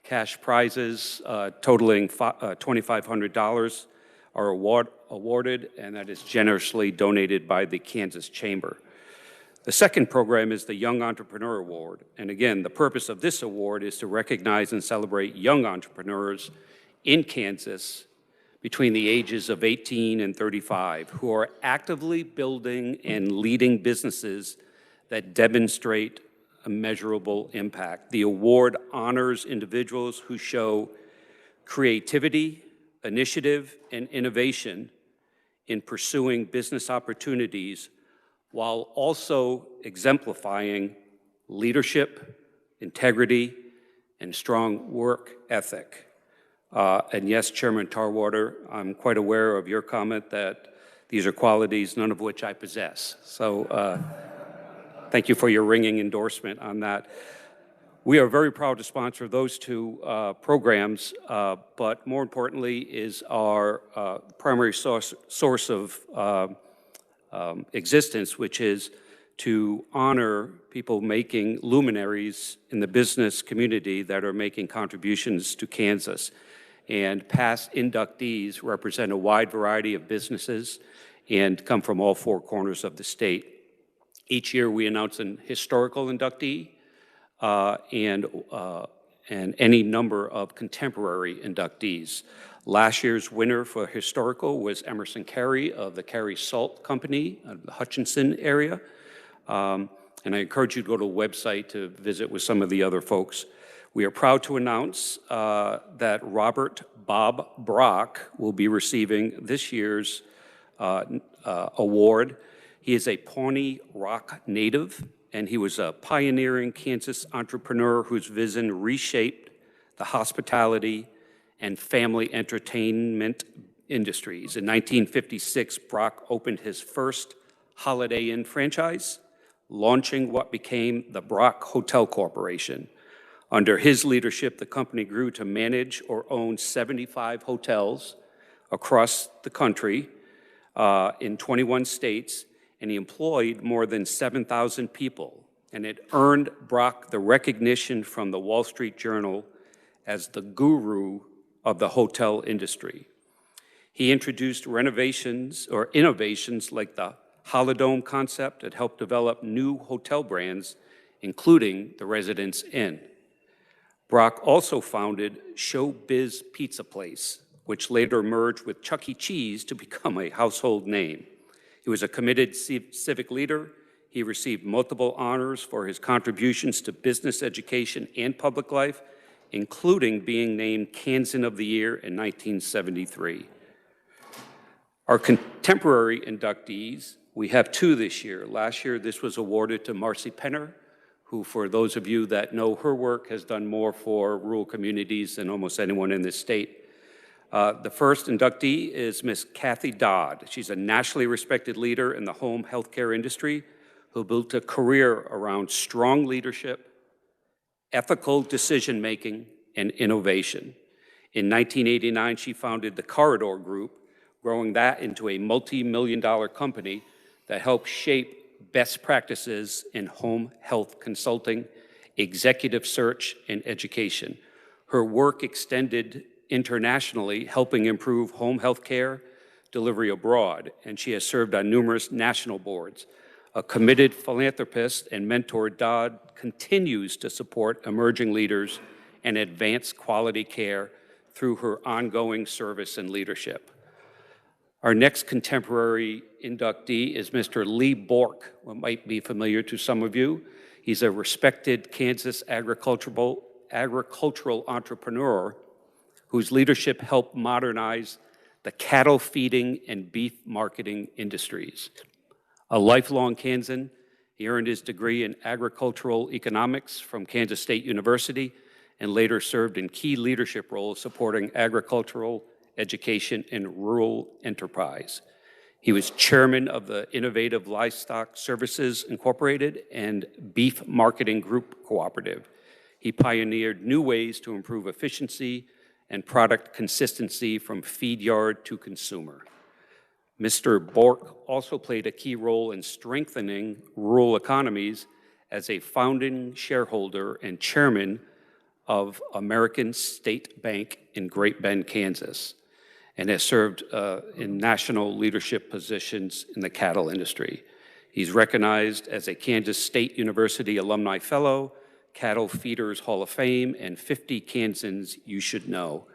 Cash prizes totaling $2,500 are awarded, and that is generously donated by the Kansas Chamber. The second program is the Young Entrepreneur Award. And again, the purpose of this award is to recognize and celebrate young entrepreneurs in Kansas between the ages of 18 and 35 who are actively building and leading businesses that demonstrate a measurable impact. The award honors individuals who show creativity, initiative, and innovation in pursuing business opportunities while also exemplifying leadership, integrity, and strong work ethic. And yes, Chairman Tarwater, I'm quite aware of your comment that these are qualities, none of which I possess. So thank you for your ringing endorsement on that. We are very proud to sponsor those two programs, but more importantly is our primary source of existence, which is to honor people making luminaries in the business community that are making contributions to Kansas. And past inductees represent a wide variety of businesses and come from all four corners of the state. Each year we announce an historical inductee and any number of contemporary inductees. Last year's winner for historical was Emerson Carey of the Carey Salt Company of the Hutchinson area. And I encourage you to go to the website to visit with some of the other folks. We are proud to announce that Robert Bob Brock will be receiving this year's award. He is a Pawnee Rock native, and he was a pioneering Kansas entrepreneur whose vision reshaped the hospitality and family entertainment industries. In 1956, Brock opened his first Holiday Inn franchise, launching what became the Brock Hotel Corporation. Under his leadership, the company grew to manage or own 75 hotels across the country in 21 states, and he employed more than 7,000 people. And it earned Brock the recognition from the Wall Street Journal as the guru of the hotel industry. He introduced renovations or innovations like the Holidome concept that helped develop new hotel brands, including the Residence Inn. Brock also founded Showbiz Pizza Place, which later merged with Chuck E. Cheese to become a household name. He was a committed civic leader. He received multiple honors for his contributions to business education and public life, including being named Kansan of the Year in 1973. Our contemporary inductees, we have two this year. Last year, this was awarded to Marcy Penner, who, for those of you that know her work, has done more for rural communities than almost anyone in this state. The first inductee is Miss Kathy Dodd. She's a nationally respected leader in the home healthcare industry who built a career around strong leadership, ethical decision-making, and innovation. In 1989, she founded the Corridor Group, growing that into a multi-million-dollar company that helped shape best practices in home health consulting, executive search, and education. Her work extended internationally, helping improve home health care delivery abroad, and she has served on numerous national boards. A committed philanthropist and mentor, Dodd continues to support emerging leaders and advance quality care through her ongoing service and leadership. Our next contemporary inductee is Mr. Lee Bork, who might be familiar to some of you. He's a respected Kansas agricultural entrepreneur whose leadership helped modernize the cattle feeding and beef marketing industries. A lifelong Kansan, he earned his degree in agricultural economics from Kansas State University and later served in key leadership roles supporting agricultural education and rural enterprise. He was chairman of the Innovative Livestock Services Incorporated and Beef Marketing Group Cooperative. He pioneered new ways to improve efficiency and product consistency from feed yard to consumer. Mr. Bork also played a key role in strengthening rural economies as a founding shareholder and chairman of American State Bank in Great Bend, Kansas, and has served in national leadership positions in the cattle industry. He's recognized as a Kansas State University Alumni Fellow, Cattle Feeders Hall of Fame, and 50 Kansans You Should Know.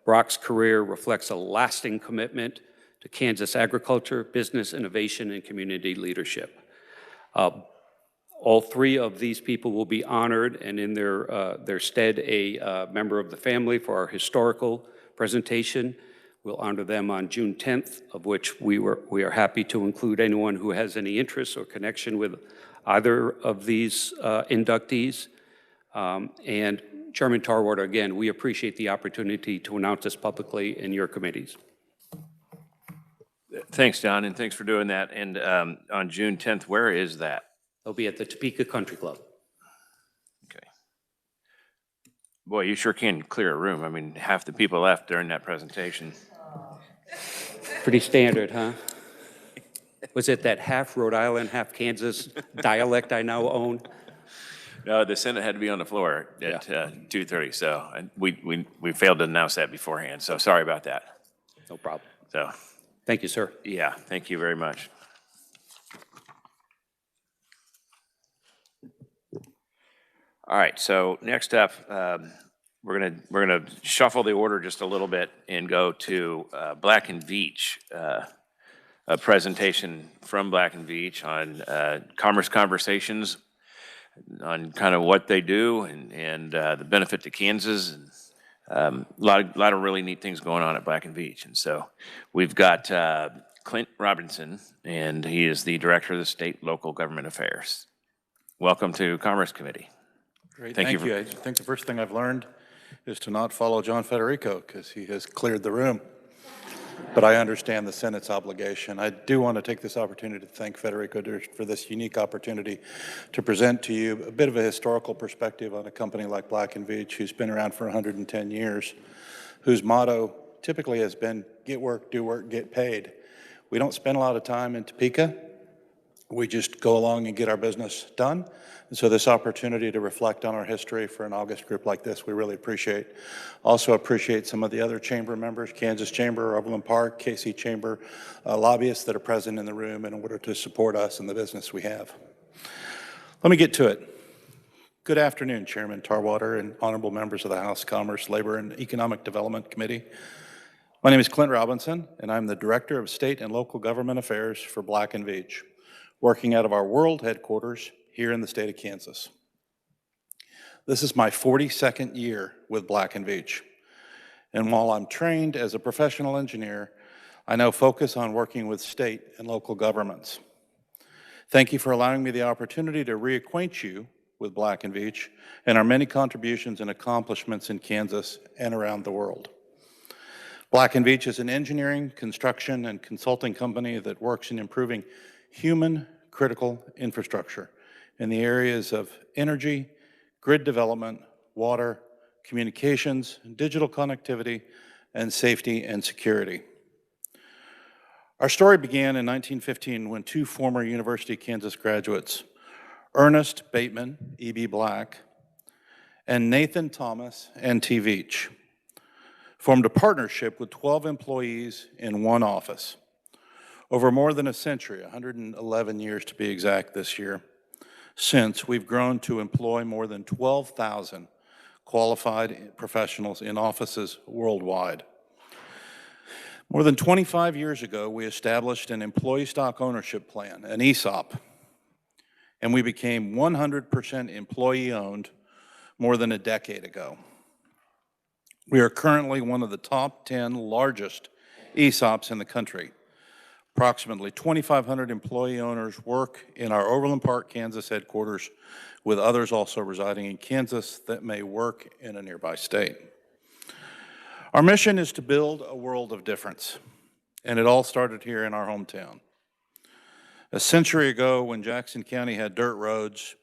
Brock's career reflects a lasting commitment to Kansas agriculture, business innovation, and community leadership. All three of these people will be honored, and in their stead, a member of the family for our historical presentation. We'll honor them on June 10th, of which we are happy to include anyone who has any interest or connection with either of these inductees. And Chairman Tarwater, again, we appreciate the opportunity to announce this publicly in your committees. Thanks, John, and thanks for doing that. And on June 10th, where is that? They'll be at the Topeka Country Club. Okay. Boy, you sure can clear a room. I mean, half the people left during that presentation. Pretty standard, huh? Was it that half Rhode Island, half Kansas dialect I now own? No, the Senate had to be on the floor at 2:30, so we failed to announce that beforehand, so sorry about that. No problem. So, thank you, sir. yeah, thank you very much. All right, so next up, we're gonna shuffle the order just a little bit and go to Black and Veatch, a presentation from Black and Veatch on Commerce Conversations, on kind of what they do and the benefit to Kansas. And, a lot of really neat things going on at Black and Veatch. And so we've got Clint Robinson, and he is the Director of the State Local Government Affairs. Welcome to Commerce Committee. Great, thank you. I think the first thing I've learned is to not follow John Federico because he has cleared the room. but I understand the Senate's obligation. I do want to take this opportunity to thank Federico for this unique opportunity to present to you a bit of a historical perspective on a company like Black & Veatch, who's been around for 110 years, whose motto typically has been, get work, do work, get paid. We don't spend a lot of time in Topeka. We just go along and get our business done. And so this opportunity to reflect on our history for an August group like this, we really appreciate. Also appreciate some of the other chamber members, Kansas Chamber, Overland Park, KC Chamber, lobbyists that are present in the room in order to support us in the business we have. Let me get to it. Good afternoon, Chairman Tarwater and honorable members of the House Commerce, Labor, and Economic Development Committee. My name is Clint Robinson, and I'm the Director of State and Local Government Affairs for Black & Veatch, working out of our world headquarters here in the state of Kansas. This is my 42nd year with Black & Veatch, and while I'm trained as a professional engineer, I now focus on working with state and local governments. Thank you for allowing me the opportunity to reacquaint you with Black & Veatch and our many contributions and accomplishments in Kansas and around the world. Black & Veatch is an engineering, construction, and consulting company that works in improving human critical infrastructure in the areas of energy, grid development, water, communications, digital connectivity, and safety and security. Our story began in 1915 when two former University of Kansas graduates, Ernest Bateman, E.B. Black, and Nathan Thomas, N.T. Veatch, formed a partnership with 12 employees in one office. Over more than a century, 111 years to be exact this year, since we've grown to employ more than 12,000 qualified professionals in offices worldwide. More than 25 years ago, we established an employee stock ownership plan, an ESOP, and we became 100% employee-owned more than a decade ago. We are currently one of the top 10 largest ESOPs in the country. Approximately 2,500 employee owners work in our Overland Park, Kansas headquarters, with others also residing in Kansas that may work in a nearby state. Our mission is to build a world of difference, and it all started here in our hometown. A century ago, when Jackson County had dirt roads,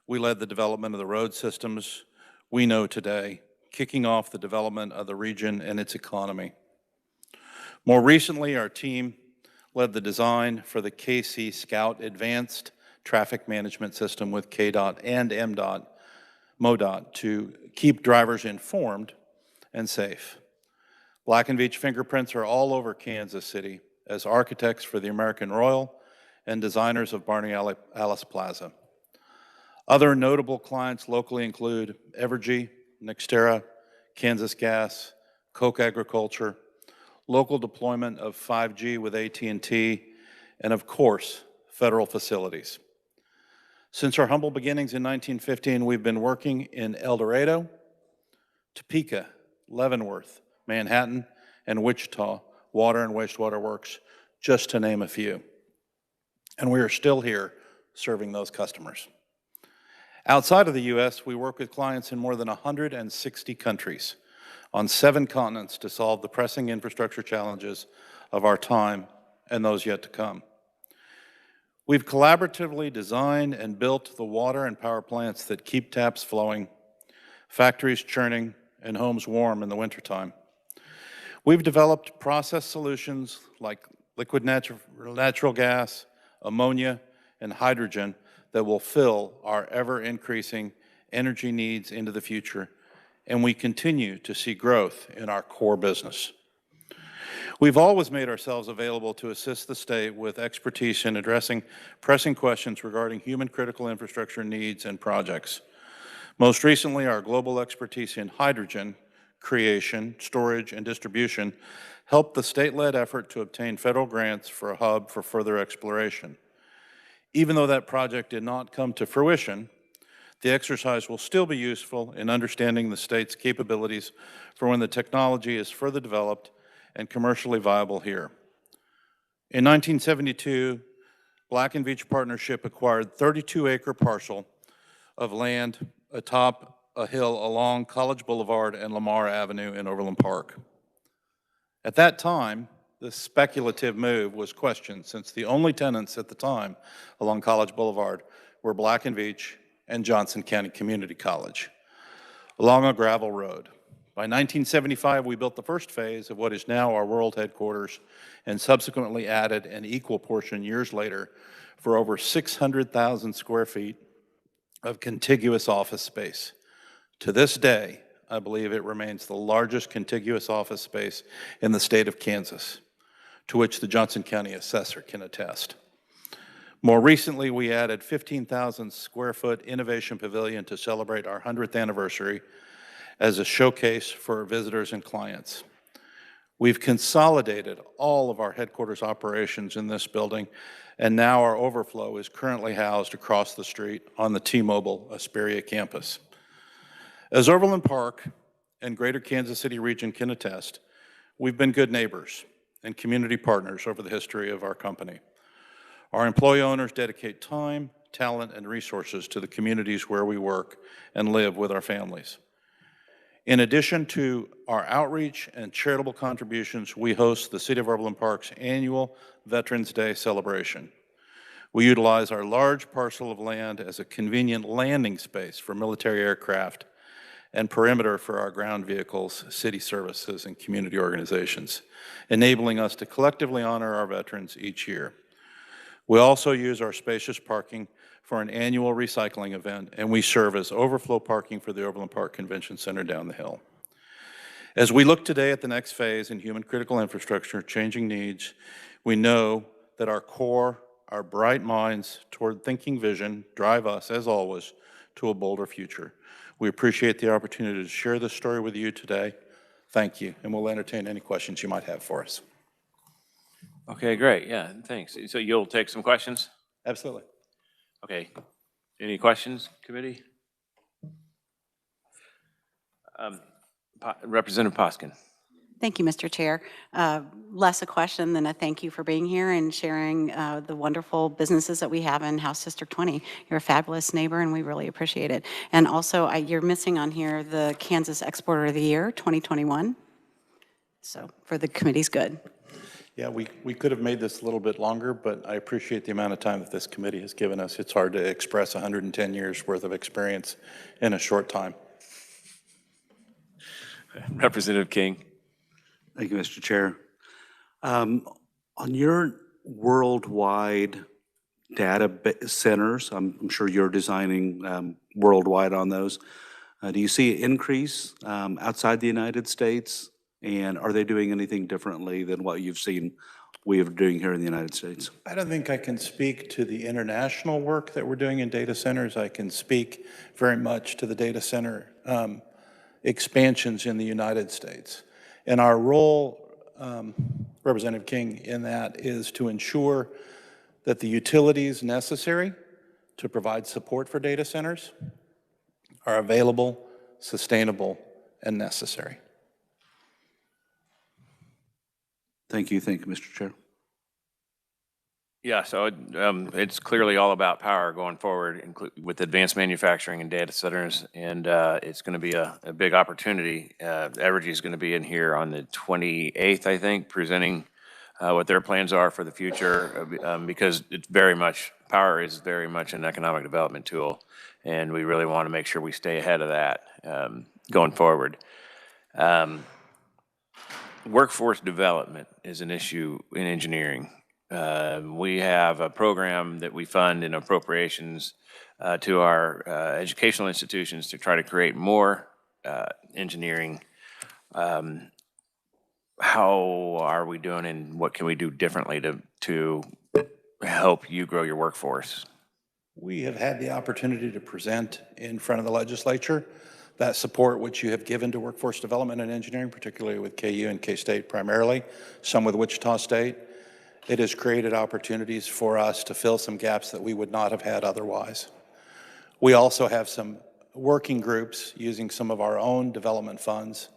we led the development of the road systems we know today, kicking off the development of the region and its economy. More recently, our team led the design for the KC Scout Advanced Traffic Management System with KDOT and MoDOT to keep drivers informed and safe. Black & Veatch fingerprints are all over Kansas City as architects for the American Royal and designers of Barney Alice Plaza. Other notable clients locally include Evergy, Nextera, Kansas Gas, Koch Agriculture, local deployment of 5G with AT&T, and of course, federal facilities. Since our humble beginnings in 1915, we've been working in El Dorado, Topeka, Leavenworth, Manhattan, and Wichita, water and wastewater works, just to name a few. And we are still here serving those customers. Outside of the U.S., we work with clients in more than 160 countries on 7 continents to solve the pressing infrastructure challenges of our time and those yet to come. We've collaboratively designed and built the water and power plants that keep taps flowing, factories churning, and homes warm in the wintertime. We've developed process solutions like liquid natural gas, ammonia, and hydrogen that will fill our ever-increasing energy needs into the future, and we continue to see growth in our core business. We've always made ourselves available to assist the state with expertise in addressing pressing questions regarding human critical infrastructure needs and projects. Most recently, our global expertise in hydrogen creation, storage, and distribution helped the state-led effort to obtain federal grants for a hub for further exploration. Even though that project did not come to fruition, the exercise will still be useful in understanding the state's capabilities for when the technology is further developed and commercially viable here. In 1972, Black & Veatch Partnership acquired 32-acre parcel of land atop a hill along College Boulevard and Lamar Avenue in Overland Park. At that time, this speculative move was questioned since the only tenants at the time along College Boulevard were Black and Veatch and Johnson County Community College along a gravel road. By 1975, we built the first phase of what is now our world headquarters and subsequently added an equal portion years later for over 600,000 square feet of contiguous office space. To this day, I believe it remains the largest contiguous office space in the state of Kansas, to which the Johnson County assessor can attest. More recently, we added 15,000 square foot Innovation Pavilion to celebrate our 100th anniversary as a showcase for visitors and clients. We've consolidated all of our headquarters operations in this building, and now our overflow is currently housed across the street on the T-Mobile Asperia campus. As Overland Park and Greater Kansas City region can attest, we've been good neighbors and community partners over the history of our company. Our employee owners dedicate time, talent, and resources to the communities where we work and live with our families. In addition to our outreach and charitable contributions, we host the City of Overland Park's annual Veterans Day celebration. We utilize our large parcel of land as a convenient landing space for military aircraft and perimeter for our ground vehicles, city services, and community organizations, enabling us to collectively honor our veterans each year. We also use our spacious parking for an annual recycling event, and we serve as overflow parking for the Overland Park Convention Center down the hill. As we look today at the next phase in human critical infrastructure, changing needs, we know that our core, our bright minds toward thinking vision drive us, as always, to a bolder future. We appreciate the opportunity to share this story with you today. Thank you, and we'll entertain any questions you might have for us. Okay, great. Yeah, thanks. So you'll take some questions? Absolutely. Okay. Any questions, committee? Representative Poskin. Thank you, Mr. Chair. Less a question than a thank you for being here and sharing the wonderful businesses that we have in House District 20. You're a fabulous neighbor, and we really appreciate it. And also, you're missing on here the Kansas Exporter of the Year 2021. So for the committee's good. Yeah, we could have made this a little bit longer, but I appreciate the amount of time that this committee has given us. It's hard to express 110 years worth of experience in a short time. Representative King. Thank you, Mr. Chair. On your worldwide data centers, I'm sure you're designing worldwide on those. Do you see an increase outside the United States? And are they doing anything differently than what you've seen we are doing here in the United States? I don't think I can speak to the international work that we're doing in data centers. I can speak very much to the data center expansions in the United States. And our role, Representative King, in that is to ensure that the utilities necessary to provide support for data centers are available, sustainable, and necessary. Thank you, Mr. Chair. Yeah, so it's clearly all about power going forward with advanced manufacturing and data centers, and it's going to be a big opportunity. Evergy is going to be in here on the 28th, I think, presenting what their plans are for the future, because it's power is very much an economic development tool, and we really want to make sure we stay ahead of that going forward. Workforce development is an issue in engineering. We have a program that we fund in appropriations to our educational institutions to try to create more engineering. How are we doing, and what can we do differently to help you grow your workforce? We have had the opportunity to present in front of the legislature that support which you have given to workforce development and engineering, particularly with KU and K-State primarily, some with Wichita State. It has created opportunities for us to fill some gaps that we would not have had otherwise. We also have some working groups using some of our own development funds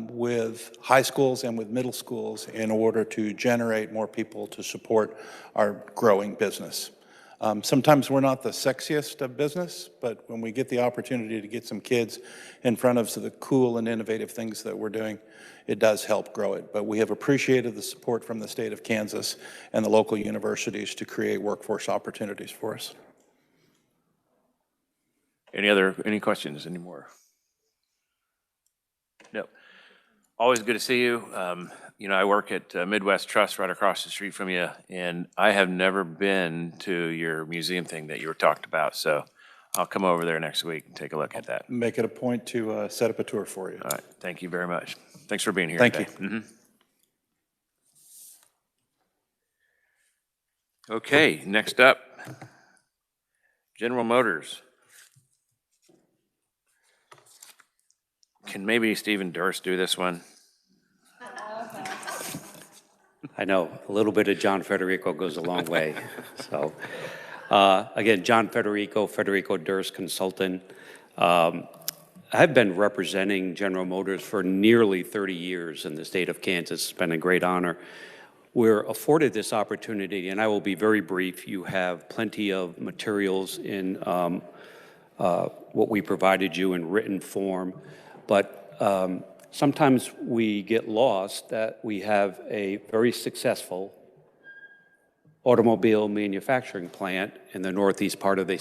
with high schools and with middle schools in order to generate more people to support our growing business. Sometimes we're not the sexiest of business, but when we get the opportunity to get some kids in front of the cool and innovative things that we're doing, it does help grow it. But we have appreciated the support from the state of Kansas and the local universities to create workforce opportunities for us. Any questions anymore? No. Always good to see you. You know, I work at Midwest Trust right across the street from you, and I have never been to your museum thing that you were talked about, so I'll come over there next week and take a look at that. Make it a point to set up a tour for you. All right, thank you very much. Thanks for being here Thank today. you. Okay, next up, General Motors. Can maybe Stephen Durst do this one? I know, a little bit of John Federico goes a long way. So, again, John Federico, Federico Durst Consultant. I've been representing General Motors for nearly 30 years in the state of Kansas. It's been a great honor. We're afforded this opportunity, and I will be very brief. You have plenty of materials in what we provided you in written form, but sometimes we get lost that we have a very successful automobile manufacturing plant in the northeast part of the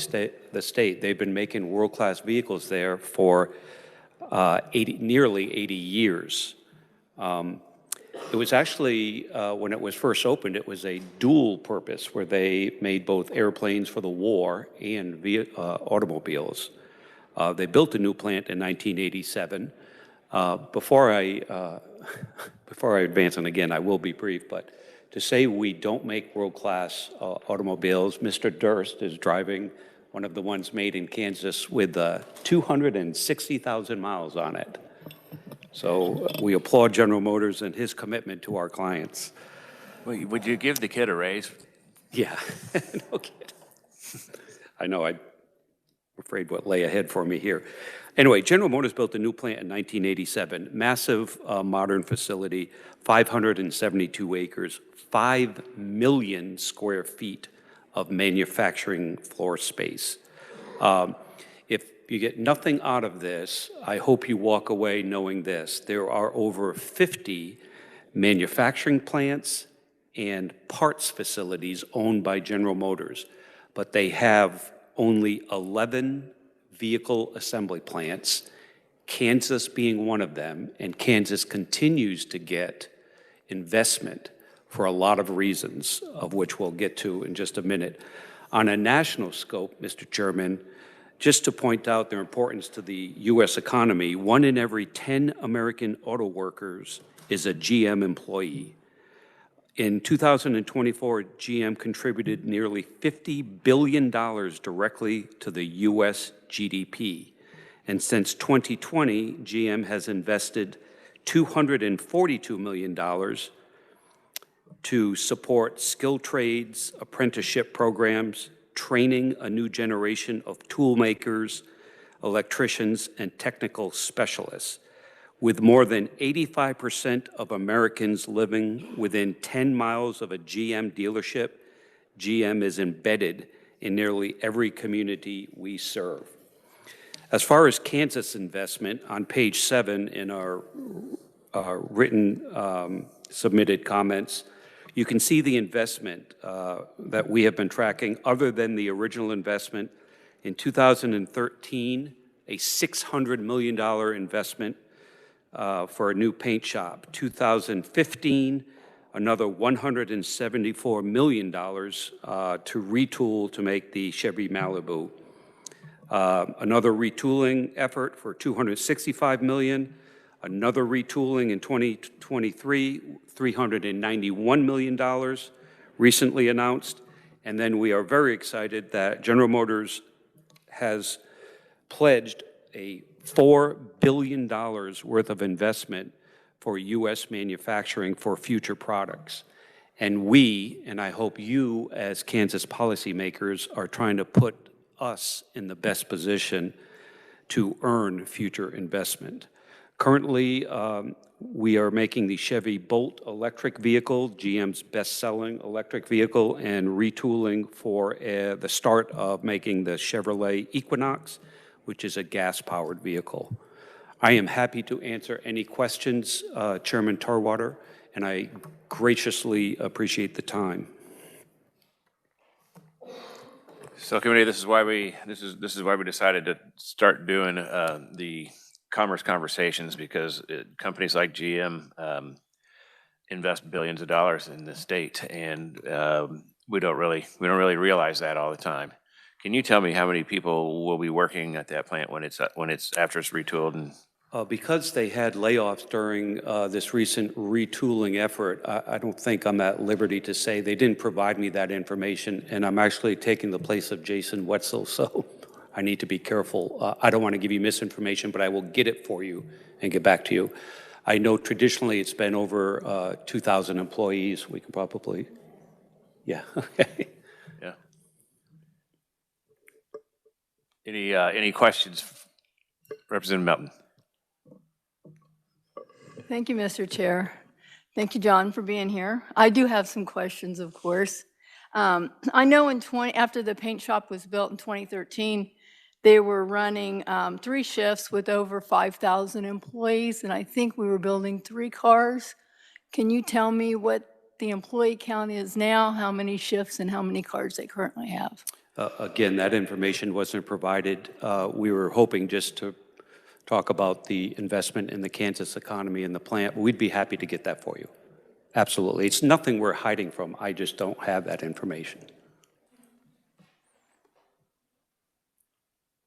state. They've been making world-class vehicles there for nearly 80 years. It was actually, when it was first opened, it was a dual purpose where they made both airplanes for the war and automobiles. They built a new plant in 1987. Before I advance, and again, I will be brief, but to say we don't make world-class automobiles, Mr. Durst is driving one of the ones made in Kansas with 260,000 miles on it. So we applaud General Motors and his commitment to our clients. Would you give the kid a raise? Yeah, no kid. I know, I'm afraid what lay ahead for me here. Anyway, General Motors built a new plant in 1987, massive modern facility, 572 acres, 5 million square feet of manufacturing floor space. If you get nothing out of this, I hope you walk away knowing this. There are over 50 manufacturing plants and parts facilities owned by General Motors, but they have only 11 vehicle assembly plants, Kansas being one of them, and Kansas continues to get investment for a lot of reasons, of which we'll get to in just a minute. On a national scope, Mr. Chairman, just to point out their importance to the U.S. economy, 1 in every 10 American auto workers is a GM employee. In 2024, GM contributed nearly $50 billion directly to the U.S. GDP. And since 2020, GM has invested $242 million to support skilled trades, apprenticeship programs, training a new generation of tool makers, electricians, and technical specialists. With more than 85% of Americans living within 10 miles of a GM dealership, GM is embedded in nearly every community we serve. As far as Kansas investment, on page 7 in our written submitted comments, you can see the investment that we have been tracking other than the original investment. In 2013, a $600 million investment for a new paint shop. 2015, another $174 million to retool to make the Chevy Malibu. Another retooling effort for $265 million. Another retooling in 2023, $391 million recently announced. And then we are very excited that General Motors has pledged a $4 billion worth of investment for U.S. manufacturing for future products. And we, and I hope you as Kansas policymakers, are trying to put us in the best position to earn future investment. Currently, we are making the Chevy Bolt electric vehicle, GM's best-selling electric vehicle, and retooling for the start of making the Chevrolet Equinox, which is a gas-powered vehicle. I am happy to answer any questions, Chairman Tarwater, and I graciously appreciate the time. So committee, this is why we decided to start doing the commerce conversations, because companies like GM invest billions of dollars in the state, and we don't really realize that all the time. Can you tell me how many people will be working at that plant when it's after it's retooled? And Because they had layoffs during this recent retooling effort, I don't think I'm at liberty to say. They didn't provide me that information, and I'm actually taking the place of Jason Wetzel, so I need to be careful. I don't want to give you misinformation, but I will get it for you and get back to you. I know traditionally it's been over 2,000 employees. We can probably, yeah, okay. yeah. Any questions, Representative Melton? Thank you, Mr. Chair. Thank you, John, for being here. I do have some questions, of course. I know after the paint shop was built in 2013, they were running 3 shifts with over 5,000 employees, and I think we were building 3 cars. Can you tell me what the employee count is now, how many shifts and how many cars they currently have? Again, that information wasn't provided. We were hoping just to talk about the investment in the Kansas economy and the plant. We'd be happy to get that for you. Absolutely. It's nothing we're hiding from. I just don't have that information.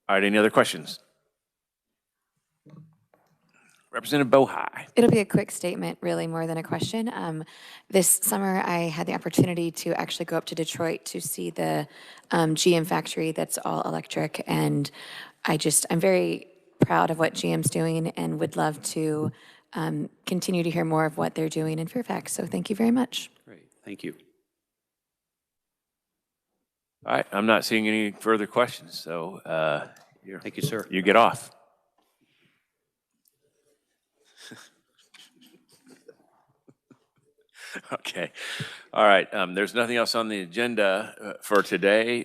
All right, any other questions? Representative Bohai. It'll be a quick statement, really, more than a question. This summer, I had the opportunity to actually go up to Detroit to see the GM factory that's all electric, and I'm very proud of what GM's doing and would love to continue to hear more of what they're doing in Fairfax. So thank you very much. Great, thank you. All right, I'm not seeing any further questions, so thank you, sir. You get off. Okay. All right. There's nothing else on the agenda for today.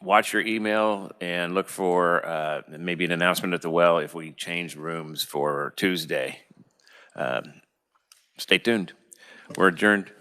Watch your email and look for maybe an announcement at the well if we change rooms for Tuesday. Stay tuned. We're adjourned.